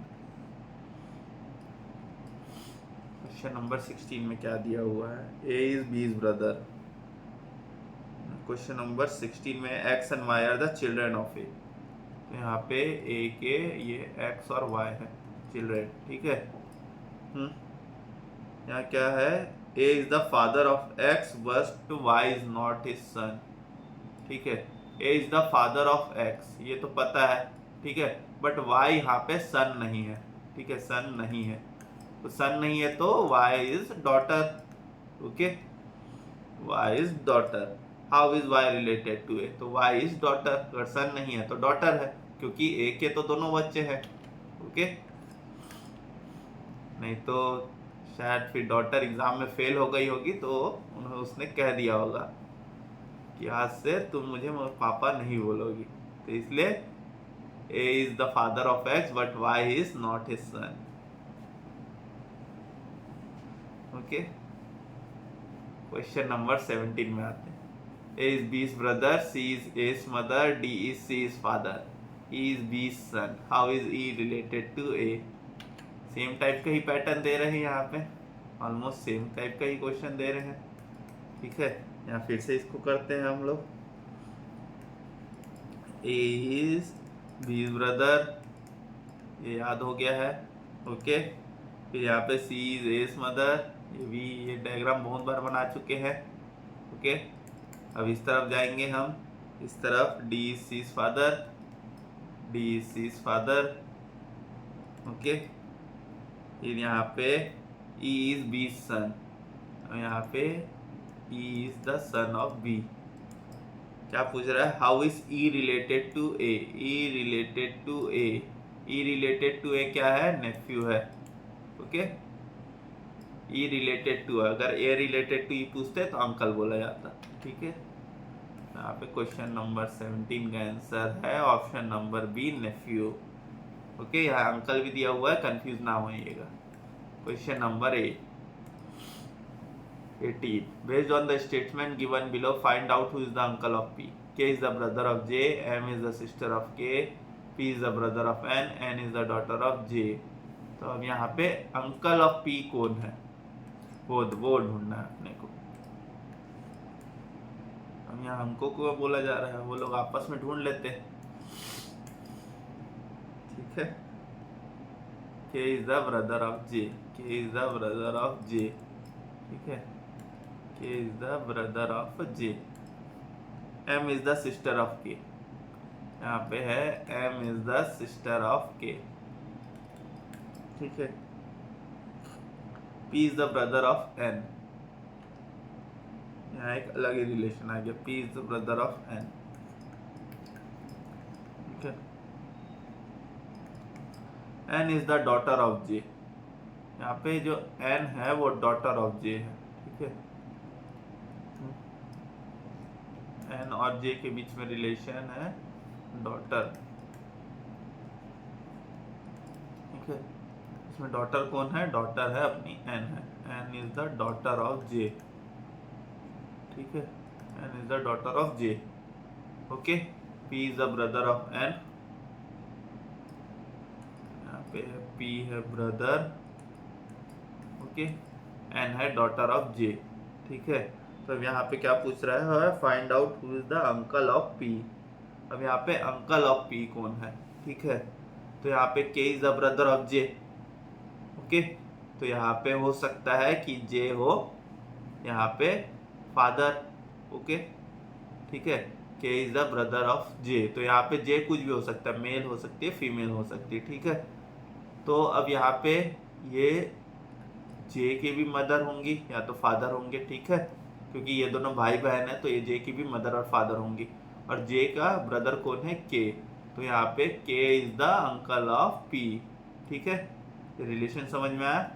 Question number 16 में क्या दिया हुआ है? A is B's brother. Question number 16 में X and Y are the children of A. तो यहाँ पे A के ये X और Y है चिल्ड्रन. ठीक है, यहाँ क्या है? A is the father of X but Y is not his son. ठीक है, A is the father of X, ये तो पता है. ठीक है, बट Y यहाँ पे सन नहीं है. ठीक है, सन नहीं है, तो सन नहीं है तो Y is daughter. Okay, Y is daughter. How is Y related to A? तो Y इज डॉटर. अगर सन नहीं है तो डॉटर है, क्योंकि A के तो दोनों बच्चे हैं. ओके, नहीं तो शायद फिर डॉटर एग्जाम में फेल हो गई होगी तो उसने कह दिया होगा कि आज से तुम मुझे पापा नहीं बोलोगी. तो इसलिए A is the father of X but Y is not his son. Okay, question number 17 में आते हैं. A is B's brother, C is A's mother, D is C's father. E is B's son. How is E related to A? Same type का ही पैटर्न दे रहे हैं यहाँ पे, ऑलमोस्ट सेम टाइप का ही क्वेश्चन दे रहे हैं. ठीक है, यहाँ फिर से इसको करते हैं हम लोग. A is B's brother, ये याद हो गया है. ओके, फिर यहाँ पे C is A's mother, ये भी ये डायग्राम बहुत बार बना चुके हैं. ओके, अब इस तरफ जाएंगे हम. इस तरफ D is C's father, D is C's father. Okay, फिर यहाँ पे E is B's son, और यहाँ पे E is the son of B. क्या पूछ रहा है? How is E related to A? E related to A. E related to A क्या है? नेफ्यू है. ओके, E रिलेटेड टू, अगर A रिलेटेड टू E पूछते तो अंकल बोला जाता. ठीक है, यहाँ पे क्वेश्चन नंबर 17 का आंसर है option number B, nephew. Okay, यहाँ अंकल भी दिया हुआ है, कंफ्यूज ना होइएगा. Question number 18. Based on the statement given below, find out who is the uncle of P. K is the brother of J, M is the sister of K, P is the brother of N, N is the daughter of J. तो अब यहाँ पे अंकल ऑफ P कौन है, वो ढूंढना है अपने को. अब यहाँ हमको को बोला जा रहा है, वो लोग आपस में ढूंढ लेते हैं. ठीक है, K is the brother of J, K is the brother of J. ठीक है, K is the brother of J. M is the sister of K. यहाँ पे है M is the sister of K. ठीक है, P is the brother of N. यहाँ एक अलग ही रिलेशन आ गया, P is the brother of N। ठीक है, N is the daughter of J। यहाँ पे जो N है वो डॉटर ऑफ J है। ठीक है, N और J के बीच में रिलेशन है डॉटर। ठीक है, इसमें डॉटर कौन है? डॉटर है अपनी N है। N is the daughter of J। ठीक है, N is the daughter of J। Okay, P is the brother of N। यहाँ पे P है ब्रदर, ओके, N है डॉटर ऑफ J। ठीक है, तो अब यहाँ पे क्या पूछ रहा है? Find out who is the uncle of P। अब यहाँ पे अंकल ऑफ P कौन है? ठीक है, तो यहाँ पे K is the brother of J। Okay, तो यहाँ पे हो सकता है कि J हो यहाँ पे फादर। ओके, ठीक है, K is the brother of J। तो यहाँ पे J कुछ भी हो सकता है, मेल हो सकती है, फीमेल हो सकती है। ठीक है, तो अब यहाँ पे ये J की भी मदर होंगी या तो फादर होंगे। ठीक है, क्योंकि ये दोनों भाई बहन है तो ये J की भी मदर और फादर होंगी। और J का ब्रदर कौन है? K। तो यहाँ पे K is the uncle of P। ठीक है, ये रिलेशन समझ में आया?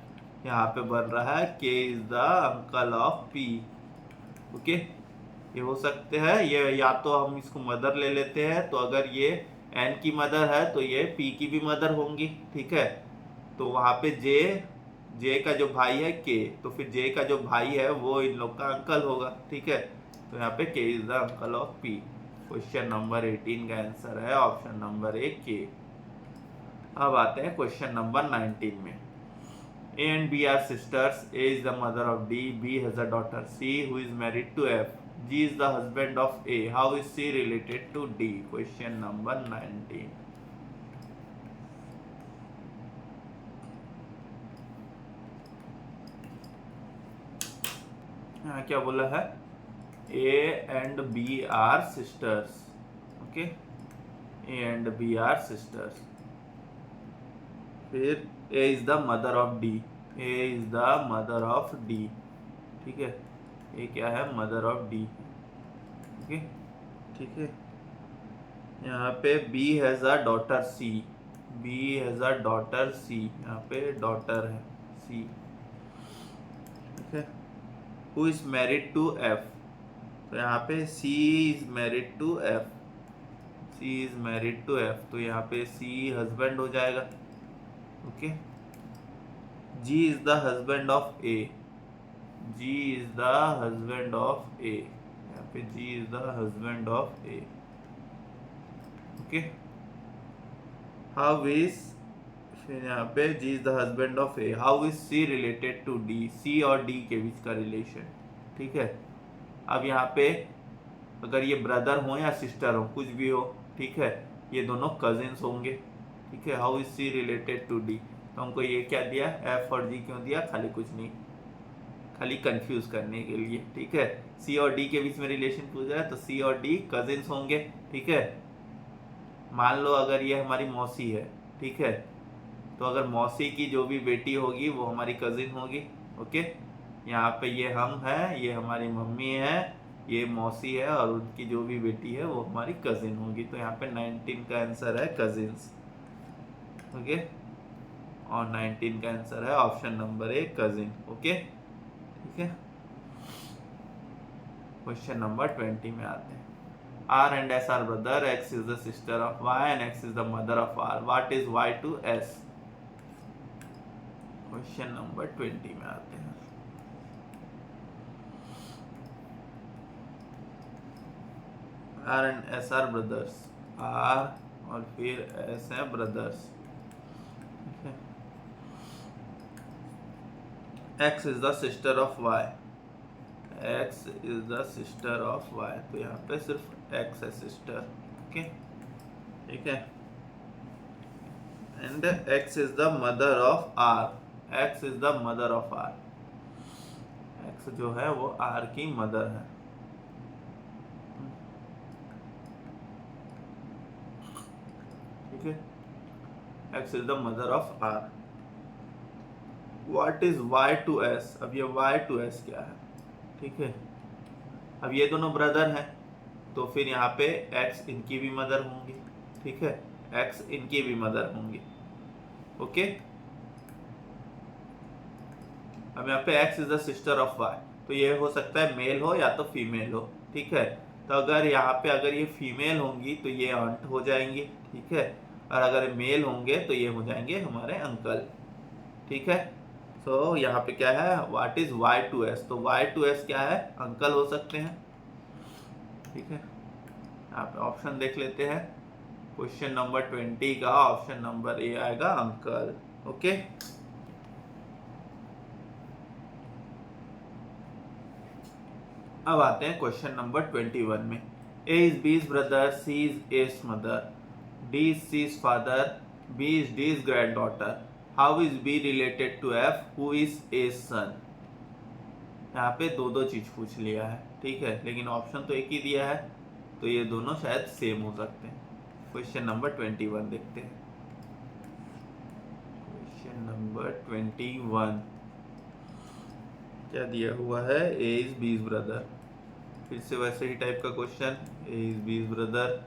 यहाँ पे बन रहा है K is the uncle of P। Okay, ये हो सकते हैं, ये या तो हम इसको मदर ले लेते हैं, तो अगर ये N की मदर है तो ये P की भी मदर होंगी। ठीक है, तो वहाँ पे J का जो भाई है K, तो फिर J का जो भाई है वो इन लोग का अंकल होगा। ठीक है, तो यहाँ पे K is the uncle of P। Question number 18 का आंसर है ऑप्शन नंबर ए K। अब आते हैं क्वेश्चन नंबर 19 में। A and B are sisters. A is the mother of D. B has a daughter C who is married to F. G is the husband of A. How is C related to D? Question number 19. यहाँ क्या बोला है? A and B are sisters. Okay. A and B are sisters. फिर A is the mother of D. A is the mother of D. ठीक है, A क्या है? mother of D। ओके, ठीक है, यहाँ पे B has a daughter C। B has a daughter C। यहाँ पे डॉटर है C। ठीक है, who is married to F। तो यहाँ पे C is married to F। C is married to F, तो यहाँ पे C husband हो जाएगा। Okay, G is the husband of A। G is the husband of A। यहाँ पे G is the husband of A। Okay, how is, फिर यहाँ पे G is the husband of A। How is C related to D। C और D के बीच का रिलेशन। ठीक है, अब यहाँ पे अगर ये ब्रदर हो या सिस्टर हो, कुछ भी हो, ठीक है, ये दोनों कजिन्स होंगे। ठीक है, how is C related to D। तो हमको ये क्या दिया? F और G क्यों दिया? खाली कुछ नहीं, खाली कंफ्यूज करने के लिए। ठीक है, C और D के बीच में रिलेशन पूछ रहा है, तो C और D कजिन्स होंगे। ठीक है, मान लो अगर ये हमारी मौसी है, ठीक है, तो अगर मौसी की जो भी बेटी होगी वो हमारी कजिन होगी। ओके, यहाँ पे ये हम है, ये हमारी मम्मी है, ये मौसी है, और उनकी जो भी बेटी है वो हमारी कजिन होगी। तो यहाँ पे 19 का आंसर है कजिन्स। ओके, और 19 का आंसर है ऑप्शन नंबर ए कजिन। ओके, ठीक है, क्वेश्चन नंबर 20 में आते हैं। R and S are brother. X is the sister of Y and X is the mother of R. What is Y to S? Question number 20 में आते हैं। R and S are brothers। R और फिर S है brothers. X is the sister of Y। X is the sister of Y। तो यहाँ पे सिर्फ X है सिस्टर। ओके, ठीक है, and X is the mother of R। X is the mother of R। X जो है वो R की मदर है। ठीक है, X is the mother of R। What is Y to S? अब ये Y to S क्या है? ठीक है, अब ये दोनों ब्रदर हैं, तो फिर यहाँ पे एक्स इनकी भी मदर होंगी, ठीक है, एक्स इनकी भी मदर होंगी। ओके, अब यहाँ पे X is the sister of Y, तो ये हो सकता है मेल हो या तो फीमेल हो, ठीक है। तो अगर यहाँ पे अगर ये फीमेल होंगी तो ये आंट हो जाएंगी, ठीक है, और अगर मेल होंगे तो ये हो जाएंगे हमारे अंकल, ठीक है। तो यहाँ पे क्या है, what is Y to S, तो वाई टू एस क्या है, अंकल हो सकते हैं, ठीक है। यहाँ पे ऑप्शन देख लेते हैं, क्वेश्चन नंबर 20 का ऑप्शन नंबर ए आएगा अंकल। ओके, अब आते हैं क्वेश्चन नंबर 21 में। A is B's brother, C is S mother, D is C's father, B is D is grand daughter, how is B related to F, who is A son. यहाँ पे दो दो चीज पूछ लिया है, ठीक है, लेकिन ऑप्शन तो एक ही दिया है, तो ये दोनों शायद सेम हो सकते हैं। क्वेश्चन नंबर 21 देखते हैं। क्वेश्चन नंबर 21 क्या दिया हुआ है, ए इज बीज ब्रदर, फिर से वैसे ही टाइप का question, A is B's brother,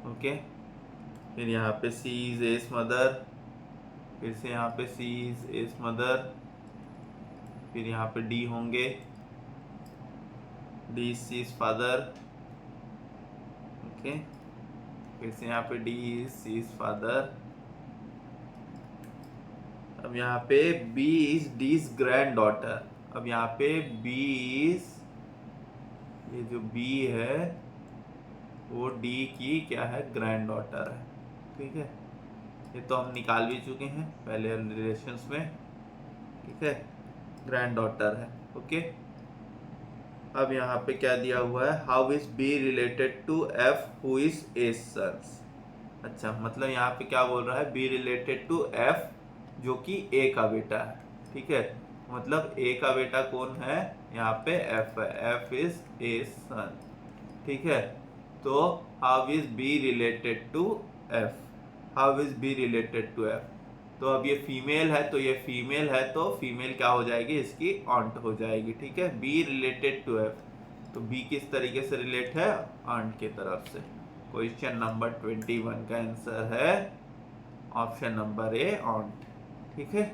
okay, फिर यहाँ पे सी इज एस मदर, फिर से यहाँ पे सी इज एस मदर, फिर यहाँ पे डी होंगे, D is C is father, okay, फिर से यहाँ पे D is C is father. अब यहाँ पे B is D is grand daughter, अब यहाँ पे बी इज, ये जो बी है वो डी की क्या है, ग्रैंड डॉटर है, ठीक है। ये तो हम निकाल भी चुके हैं पहले रिलेशंस में, ठीक है, ग्रैंड डॉटर है, ओके। अब यहाँ पे क्या दिया हुआ है, how is B related to F, who is A sons. अच्छा, मतलब यहाँ पे क्या बोल रहा है, बी रिलेटेड टू एफ जो कि ए का बेटा है, ठीक है, मतलब ए का बेटा कौन है, यहाँ पे एफ है, एफ इज ए सन, ठीक है। तो how is B related to F, how is B related to F, तो अब ये फीमेल है, तो ये फीमेल है, तो फीमेल क्या हो जाएगी, इसकी ऑन्ट हो जाएगी, ठीक है। बी रिलेटेड टू एफ, तो बी किस तरीके से रिलेट है, ऑन्ट की तरफ से। क्वेश्चन नंबर 21 का आंसर है ऑप्शन नंबर ए, ऑन्ट, ठीक है।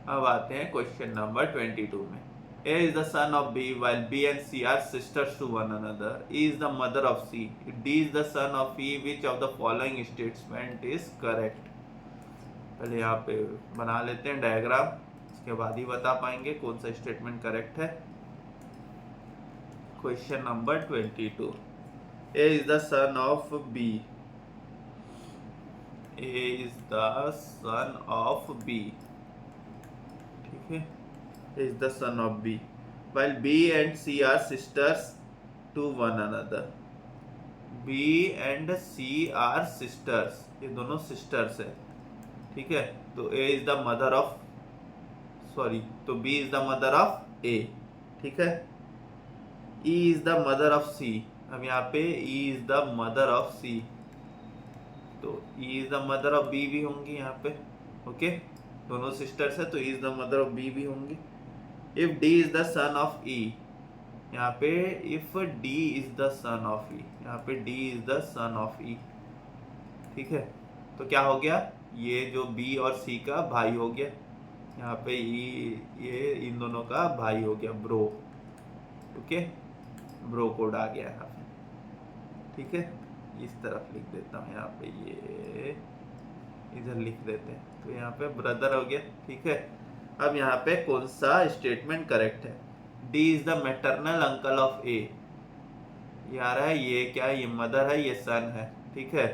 अब आते हैं क्वेश्चन नंबर 22 में। A is the son of B while B and C are sisters to one another. E is the mother of C. D is the son of E. Which of the following statement is correct? पहले यहाँ पे बना लेते हैं डायग्राम, इसके बाद ही बता पाएंगे कौन सा स्टेटमेंट करेक्ट है। Question number 22, A is the son of B. A is the son of B, ठीक है, is the son of B while B and C are sisters to one another. B and C are sisters, ये दोनों sisters है, ठीक है। तो A is the mother of, sorry, तो B is the mother of A, ठीक है। E is the mother of C, अब यहाँ पे E is the mother of C, तो E is the mother of B भी होंगी यहाँ पे, ओके, दोनों सिस्टर्स है तो E is the mother of B भी होंगी। If D is the son of E, यहाँ पे if D is the son of E, यहाँ पे D is the son of E, ठीक है। तो क्या हो गया, ये जो B और C का भाई हो गया, यहाँ पे ये इन दोनों का भाई हो गया, ब्रो, ओके, ब्रो कोड आ गया यहाँ पे, ठीक है। इस तरफ लिख देता हूँ, यहाँ पे ये इधर लिख देते हैं, तो यहाँ पे ब्रदर हो गया, ठीक है। अब यहाँ पे कौन सा स्टेटमेंट करेक्ट है, D is the maternal uncle of A, ये आ रहा है, ये क्या है, ये मदर है, ये सन है, ठीक है।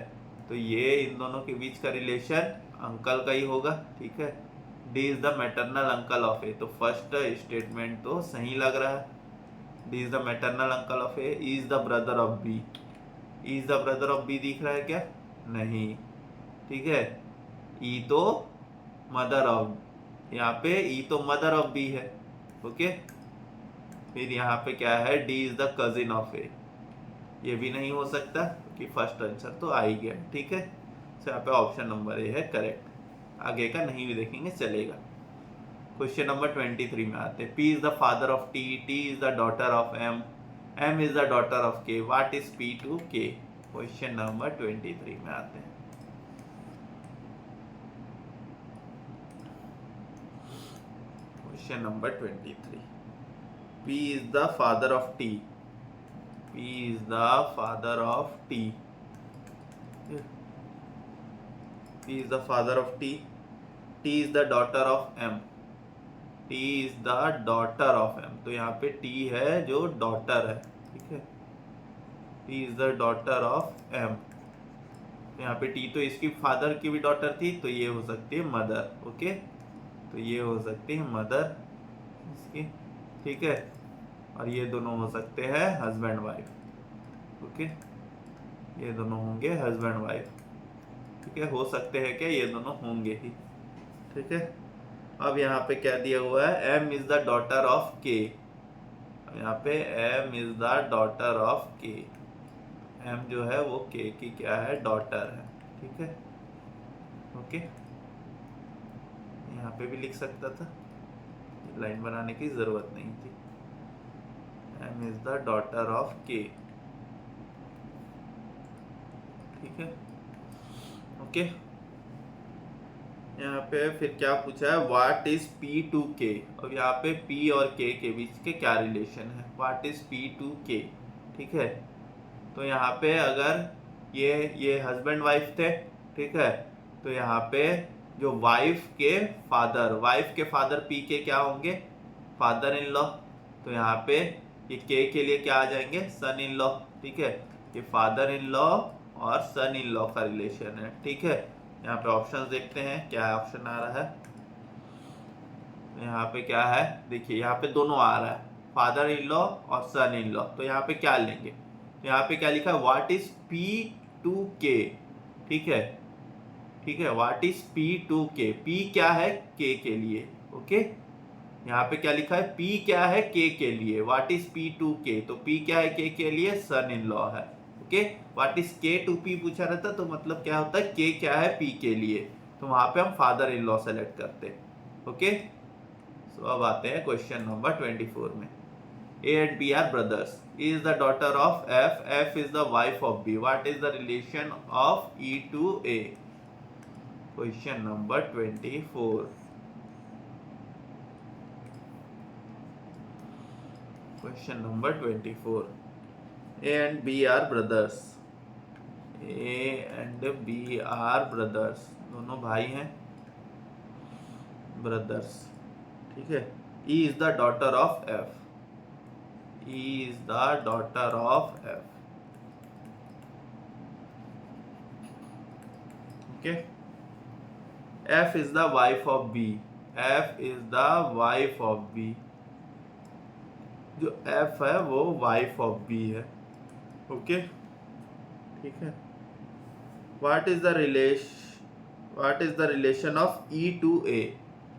तो ये इन दोनों के बीच का रिलेशन अंकल का ही होगा, ठीक है। D is the maternal uncle of A, तो फर्स्ट स्टेटमेंट तो सही लग रहा है, D is the maternal uncle of A, is the brother of B, is the brother of B दिख रहा है क्या, नहीं, ठीक है। ई तो मदर ऑफ, यहाँ पे ई तो मदर ऑफ बी है, ओके। फिर यहाँ पे क्या है, D is the cousin of A, ये भी नहीं हो सकता क्योंकि फर्स्ट आंसर तो आ ही गया, ठीक है। तो यहाँ पे ऑप्शन नंबर ए है करेक्ट, आगे का नहीं भी देखेंगे चलेगा। क्वेश्चन नंबर 23 में आते हैं। P is the father of T, T is the daughter of M, M is the daughter of K, what is P to K? Question number 23 में आते हैं। Question number 23, P is the father of T, P is the father of T, P is the father of T, T is the daughter of M, T is the daughter of M, तो यहाँ पे T है जो डॉटर है, ठीक है, T is the daughter of M, तो यहाँ पे T तो इसकी फादर की भी डॉटर थी, तो ये हो सकती है मदर, ओके, तो ये हो सकती है मदर इसकी, ठीक है, और ये दोनों हो सकते हैं हस्बैंड वाइफ, ओके, ये दोनों होंगे हस्बैंड वाइफ, ठीक है, हो सकते हैं क्या, ये दोनों होंगे ही, ठीक है। अब यहाँ पे क्या दिया हुआ है, M is the daughter of K, अब यहाँ पे M is the daughter of K, M जो है वो K की क्या है, डॉटर है, ठीक है, ओके, यहाँ पे भी लिख सकता था, लाइन बनाने की जरूरत नहीं थी, M is the daughter of K, ठीक है, ओके। यहाँ पे फिर क्या पूछा है, what is P to K, अब यहाँ पे P और K के बीच के क्या रिलेशन है, what is P to K, ठीक है, तो यहाँ पे अगर ये हस्बैंड वाइफ थे, ठीक है, तो यहाँ पे जो वाइफ के फादर P के क्या होंगे, फादर इन लॉ, तो यहाँ पे ये K के लिए क्या आ जाएंगे, सन इन लॉ, ठीक है, ये फादर इन लॉ और सन इन लॉ का रिलेशन है, ठीक है। यहाँ पे ऑप्शंस देखते हैं क्या ऑप्शन आ रहा है, यहाँ पे क्या है, देखिए यहाँ पे दोनों आ रहा है, फादर इन लॉ और सन इन लॉ, तो यहाँ पे क्या लेंगे, तो यहाँ पे क्या लिखा है, what is P to K, ठीक है, ठीक है, what is P to K, P क्या है K के लिए, ओके, यहाँ पे क्या लिखा है, P क्या है K के लिए, what is P to K, तो P क्या है K के लिए, सन इन लॉ है, okay, what is K to P पूछा रहता, तो मतलब क्या होता है, K क्या है P के लिए, तो वहां पे हम फादर इन लॉ सेलेक्ट करते हैं, ओके। सो अब आते हैं क्वेश्चन नंबर 24 में, A and B are brothers, E is the daughter of F, F is the wife of B, what is the relation of E to A? Question number 24, question number 24, A and B are brothers, A and B are brothers, दोनों भाई हैं, ब्रदर्स, ठीक है, E is the daughter of F, E is the daughter of F, okay, F is the wife of B, F is the wife of B, जो F है वो वाइफ ऑफ B है, ओके, ठीक है। What is the relation of E to A,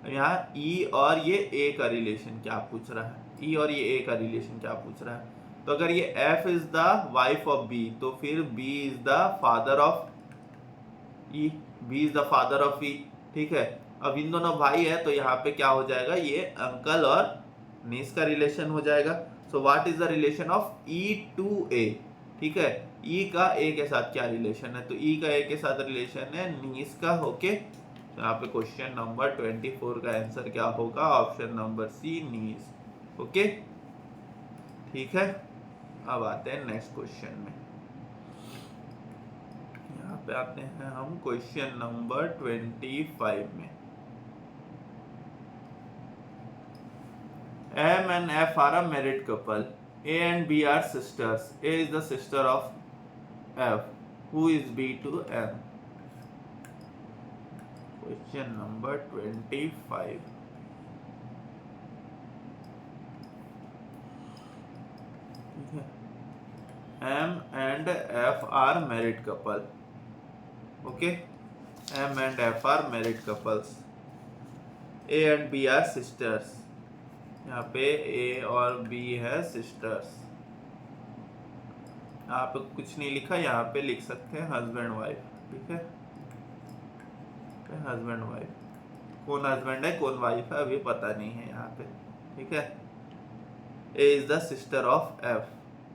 यहाँ E और ये A का रिलेशन क्या पूछ रहा है, E और ये A का रिलेशन क्या पूछ रहा है, तो अगर ये F is the wife of B, तो फिर B is the father of E, B is the father of E, ठीक है। अब इन दोनों भाई है, तो यहाँ पे क्या हो जाएगा, ये अंकल और नीस का रिलेशन हो जाएगा, so what is the relation of E to A, ठीक है, E का A के साथ क्या रिलेशन है, तो E का A के साथ रिलेशन है नीस का, ओके, तो यहाँ पे क्वेश्चन नंबर 24 का आंसर क्या होगा, ऑप्शन नंबर सी, नीस, ओके, ठीक है। अब आते हैं नेक्स्ट क्वेश्चन में, यहाँ पे आते हैं हम क्वेश्चन नंबर 25 में, M and F are a married couple, A and B are sisters, A is the sister of F, who is B to M? Question number 25, M and F are married couple, okay, M and F are married couples, A and B are sisters, यहाँ पे A और B है सिस्टर्स, यहाँ पे कुछ नहीं लिखा, यहाँ पे लिख सकते हैं हस्बैंड वाइफ, ठीक है, हस्बैंड वाइफ, कौन हस्बैंड है कौन वाइफ है अभी पता नहीं है यहाँ पे, ठीक है। A is the sister of F,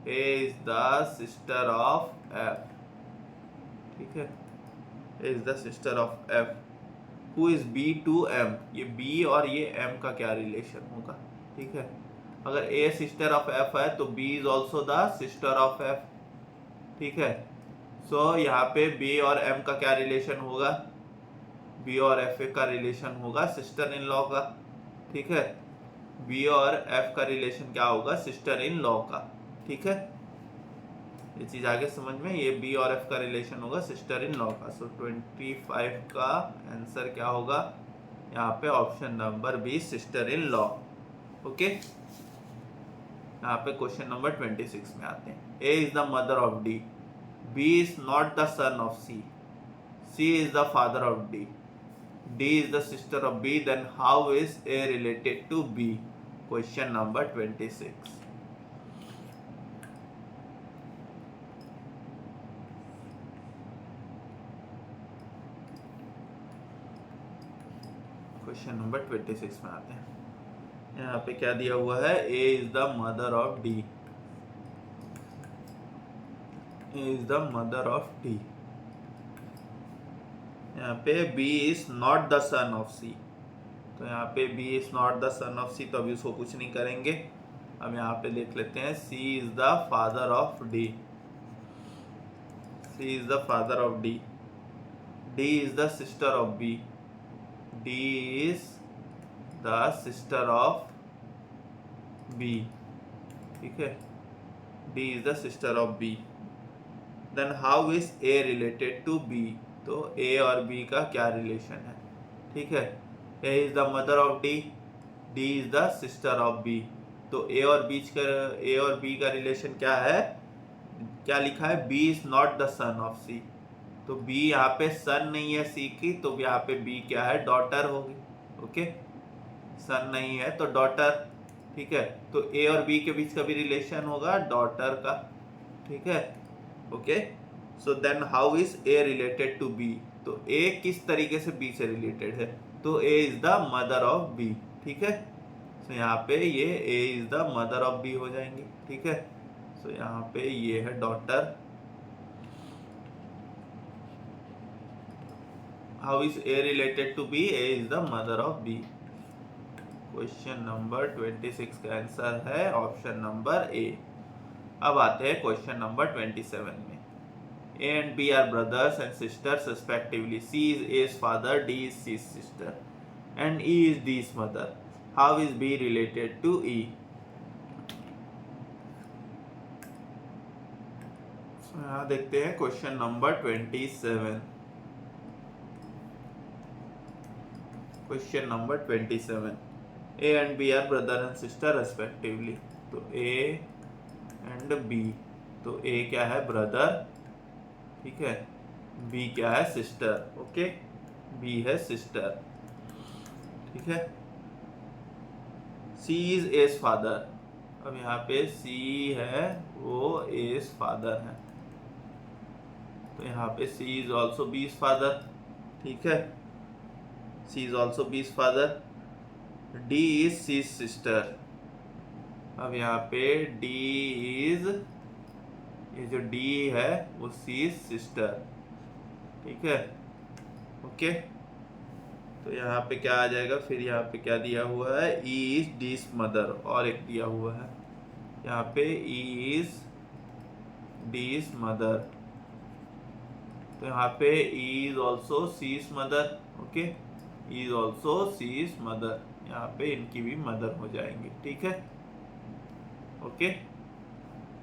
A is the sister of F, ठीक है। A is the sister of F. Who is B to M, ये बी और ये एम का क्या रिलेशन होगा, ठीक है। अगर ए सिस्टर ऑफ एफ है तो B is also the sister of F, ठीक है। सो यहाँ पे बी और एम का क्या रिलेशन होगा, बी और एफ का रिलेशन होगा सिस्टर इन लॉ का, ठीक है। बी और एफ का रिलेशन क्या होगा, सिस्टर इन लॉ का, ठीक है। ये चीज आगे समझ में, ये बी और एफ का रिलेशन होगा सिस्टर इन लॉ का। सो 25 का आंसर क्या होगा यहाँ पे, option number B, sister in law, okay. यहाँ पे क्वेश्चन नंबर 26 में आते हैं। A is the mother of D, B is not the son of C, C is the father of D, D is the sister of B, then how is A related to B? Question number 26. Question number 26 में आते हैं। यहाँ पे क्या दिया हुआ है, A is the mother of D, A is the mother of D। यहाँ पे B is not the son of C, तो यहाँ पे B is not the son of C, तो अभी उसको कुछ नहीं करेंगे। अब यहाँ पे देख लेते हैं, C is the father of D, C is the father of D, D is the sister of B, D is the sister of B, ठीक है। D is the sister of B, then how is A related to B? तो A और B का क्या रिलेशन है, ठीक है। A is the mother of D, D is the sister of B, तो A और B का रिलेशन क्या है, क्या लिखा है, B is not the son of C, तो B यहाँ पे सन नहीं है C की, तो यहाँ पे B क्या है, डॉटर होगी, ओके। सन नहीं है तो डॉटर, ठीक है। तो A और B के बीच का भी रिलेशन होगा डॉटर का, ठीक है, okay. So then how is A related to B, तो A किस तरीके से B से रिलेटेड है, तो A is the mother of B, ठीक है। सो यहाँ पे ये A is the mother of B हो जाएंगे, ठीक है। सो यहाँ पे ये है daughter. How is A related to B, A is the mother of B। Question number 26 का आंसर है ऑप्शन नंबर A। अब आते हैं क्वेश्चन नंबर 27 में। A and B are brothers and sisters respectively. C is A's father, D is C's sister, and E is D's mother. How is B related to E? So, यहाँ देखते हैं question number 27। Question number 27। A and B are brother and sister respectively. तो A and B, तो A क्या है, ब्रदर, ठीक है। B क्या है, सिस्टर, ओके। B है सिस्टर, ठीक है। C is A's father, अब यहाँ पे C है वो A's father है, तो यहाँ पे C is also B's father, ठीक है। C is also B's father। D is C's sister, अब यहाँ पे D is, ये जो D है वो C's सिस्टर, ठीक है, ओके। तो यहाँ पे क्या आ जाएगा, फिर यहाँ पे क्या दिया हुआ है, E is D's मदर, और एक दिया हुआ है यहाँ पे E is D's मदर, तो यहाँ पे E is also C's mother, okay. E is also C's mother, यहाँ पे इनकी भी मदर हो जाएंगी, ठीक है, ओके।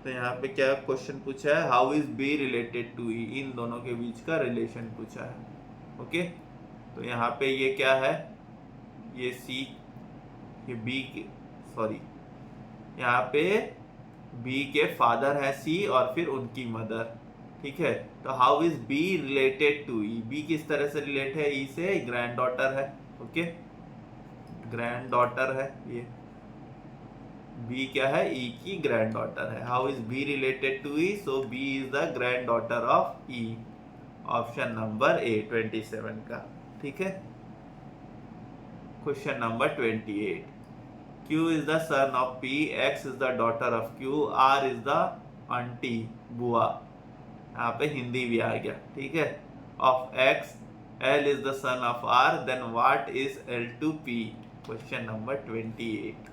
तो यहाँ पे क्या क्वेश्चन पूछा है, how is B related to E, इन दोनों के बीच का रिलेशन पूछा है, ओके। तो यहाँ पे ये क्या है, ये सी, ये बी के, सॉरी, यहाँ पे बी के फादर है सी और फिर उनकी मदर, ठीक है। तो how is B related to E, B किस तरह से रिलेट है ई से, ग्रैंड डॉटर है, ओके, ग्रैंड डॉटर है ये, बी क्या है, ई की ग्रैंड डॉटर है। How is B related to E, so B is the grand daughter of E, option number A 27 का, ठीक है। Question number 28, Q is the son of P, X is the daughter of Q, R is the aunty बुआ। यहाँ पे हिंदी भी आ गया, ठीक है। Of X, L is the son of R, then what is L to P? Question number 28।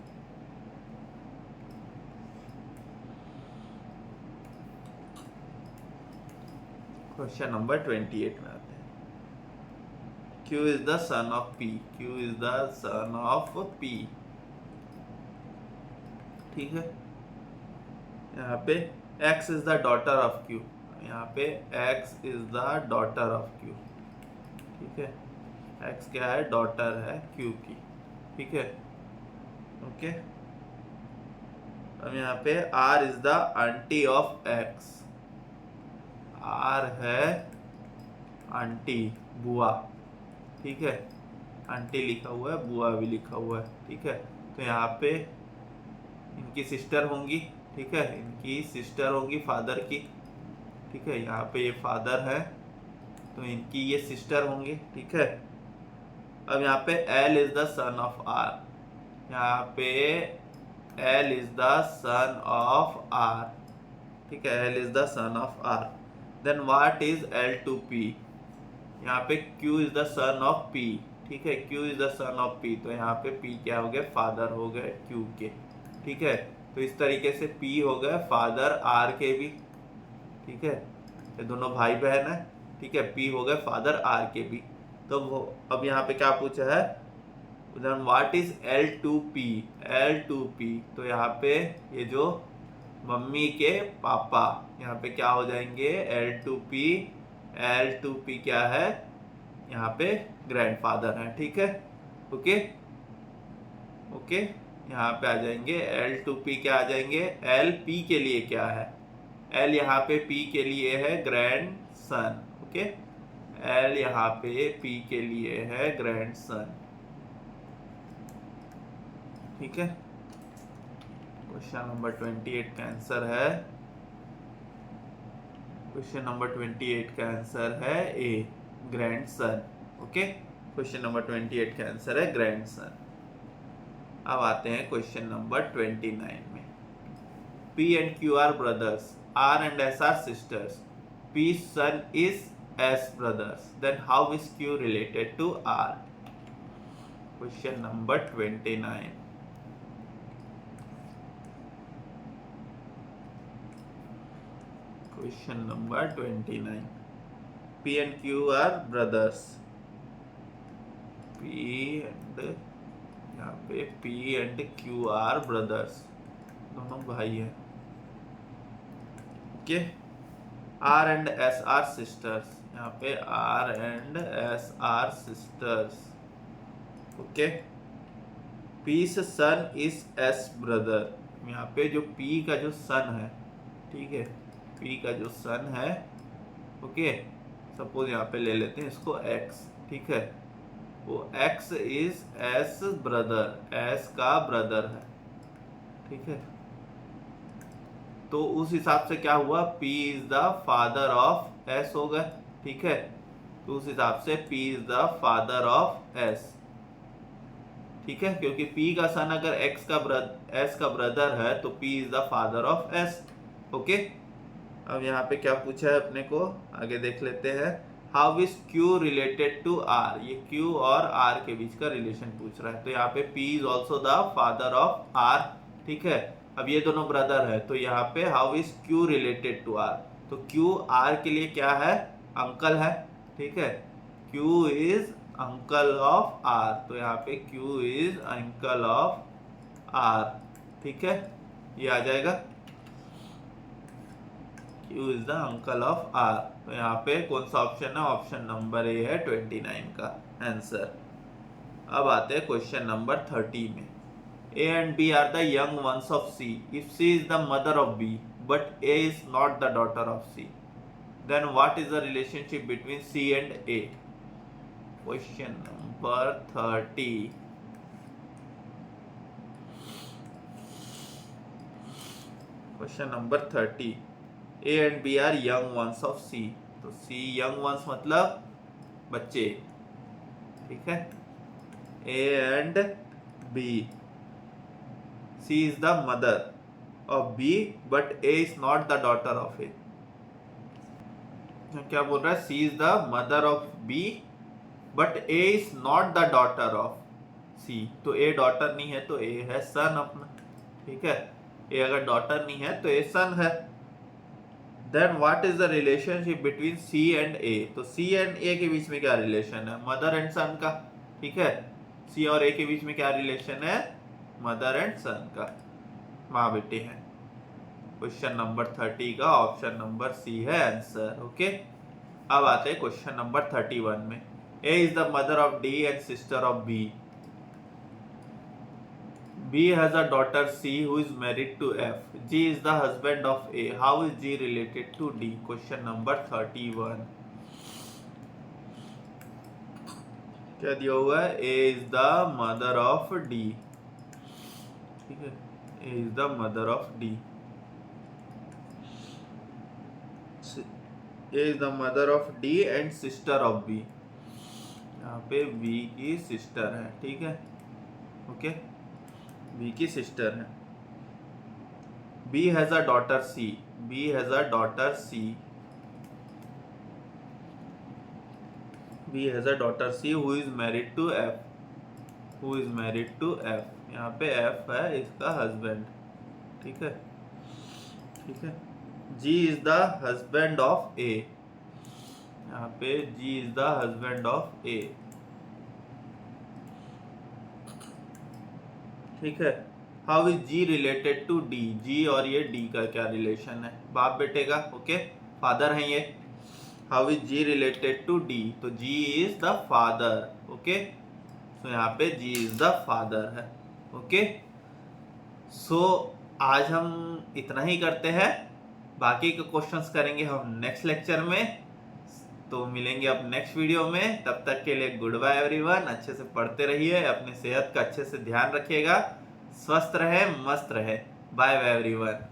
Question number 28 में आते हैं। Q is the son of P, Q is the son of P, ठीक है। यहाँ पे X is the daughter of Q, यहाँ पे X is the daughter of Q, ठीक है। X क्या है, डॉटर है Q की, ठीक है, ओके। अब यहाँ पे R is the aunty of X, R है आंटी बुआ, ठीक है। आंटी लिखा हुआ है, बुआ भी लिखा हुआ है, ठीक है। तो यहाँ पे इनकी सिस्टर होंगी, ठीक है, इनकी सिस्टर होंगी फादर की, ठीक है। यहाँ पे ये फादर है तो इनकी ये सिस्टर होंगी, ठीक है। अब यहाँ पे L is the son of R, यहाँ पे L is the son of R, ठीक है, L is the son of R। Then what is L to P? यहाँ पे Q is the son of P, ठीक है, Q is the son of P, तो यहाँ पे P क्या हो गए, फादर हो गए Q के, ठीक है। तो इस तरीके से P हो गए फादर R के भी, ठीक है, ये दोनों भाई बहन है, ठीक है। P हो गए फादर R के भी। तो वो अब यहाँ पे क्या पूछा है, then what is L to P? L to P, तो यहाँ पे ये जो मम्मी के पापा यहाँ पे क्या हो जाएंगे, L to P, L to P क्या है, यहाँ पे ग्रैंडफादर है, ठीक है, ओके ओके। यहाँ पे आ जाएंगे L टू P क्या आ जाएंगे, L P के लिए क्या है, L यहाँ पे P के लिए है ग्रैंड सन, ओके, L यहाँ पे P के लिए है ग्रैंड सन, ठीक है। क्वेश्चन नंबर 28 का आंसर है, क्वेश्चन नंबर 28 का आंसर है A, grand son, okay. Question number 28 का आंसर है ग्रैंड सन। अब आते हैं क्वेश्चन नंबर 29 में। P and Q are brothers, R and S are sisters, P's son is S brothers, then how is Q related to R? Question number 29। Question number 29, P and Q are brothers, P and यहाँ पे P and Q are brothers, दोनों भाई हैं, okay. R and S are sisters, यहाँ पे R and S are sisters, okay. P's son is S brother, यहाँ पे जो P का जो सन है, ठीक है, P का जो सन है, ओके, सपोज यहाँ पे ले लेते हैं इसको X, ठीक है, वो X is S brother, S का ब्रदर है, ठीक है। तो उस हिसाब से क्या हुआ, P is the father of S हो गए, ठीक है। तो उस हिसाब से P is the father of S, ठीक है, क्योंकि P का सन अगर S का ब्रदर है तो P is the father of S, okay. अब यहाँ पे क्या पूछा है अपने को, आगे देख लेते हैं। How is Q related to R? ये Q और R के बीच का रिलेशन पूछ रहा है। तो यहाँ पे P is also the father of R, ठीक है। अब ये दोनों ब्रदर है, तो यहाँ पे how is Q related to R? तो Q R के लिए क्या है, अंकल है, ठीक है। Q is uncle of R, तो यहाँ पे Q is uncle of R, ठीक है, ये आ जाएगा। Q is the uncle of R, तो यहाँ पे कौन सा ऑप्शन है, ऑप्शन नंबर ए है 29 का आंसर। अब आते हैं क्वेश्चन नंबर 30 में। A and B are the young ones of C. If C is the mother of B, but A is not the daughter of C, then what is the relationship between C and A? Question number 30. Question number 30. A and B are young ones of C. तो C young ones मतलब बच्चे, ठीक है। A and B. C is the mother of B, but A is not the daughter of A. क्या बोल रहा है? C is the mother of B, but A is not the daughter of C. तो A डॉटर नहीं है तो A है सन अपना, ठीक है। A अगर डॉटर नहीं है तो A सन है। Then what is the relationship between C and A? तो C and A के बीच में क्या रिलेशन है? मदर एंड सन का, ठीक है। C और A के बीच में क्या रिलेशन है? मदर एंड सन का, माँ बेटे हैं। क्वेश्चन नंबर 30 का ऑप्शन नंबर सी है आंसर। ओके, अब आते हैं क्वेश्चन नंबर 31 में। A is the mother of D and sister of B. B has a daughter C who is married to F. G is the husband of A. How is G related to D? Question number 31. क्या दिया हुआ है? A is the mother of D, ठीक है। A is the mother of D. A is the mother of D and sister of B. यहाँ पे B की सिस्टर है, ठीक है। ओके, B की सिस्टर है। B has a daughter C. B has a daughter C. B has a daughter C who is married to F. Who is married to F. यहाँ पे F है इसका हस्बैंड, ठीक है, ठीक है। G is the husband of A. यहाँ पे G is the husband of A, ठीक है। How is G related to D? G और ये D का क्या रिलेशन है? बाप बेटे का, ओके, फादर है ये। How is G related to D? तो G is the father, okay. तो यहाँ पे G इज द फादर है, ओके। सो आज हम इतना ही करते हैं, बाकी के क्वेश्चंस करेंगे हम नेक्स्ट लेक्चर में। तो मिलेंगे अब नेक्स्ट वीडियो में, तब तक के लिए गुड बाय एवरीवन। अच्छे से पढ़ते रहिए, अपने सेहत का अच्छे से ध्यान रखिएगा, स्वस्थ रहे, मस्त रहे। Bye bye everyone.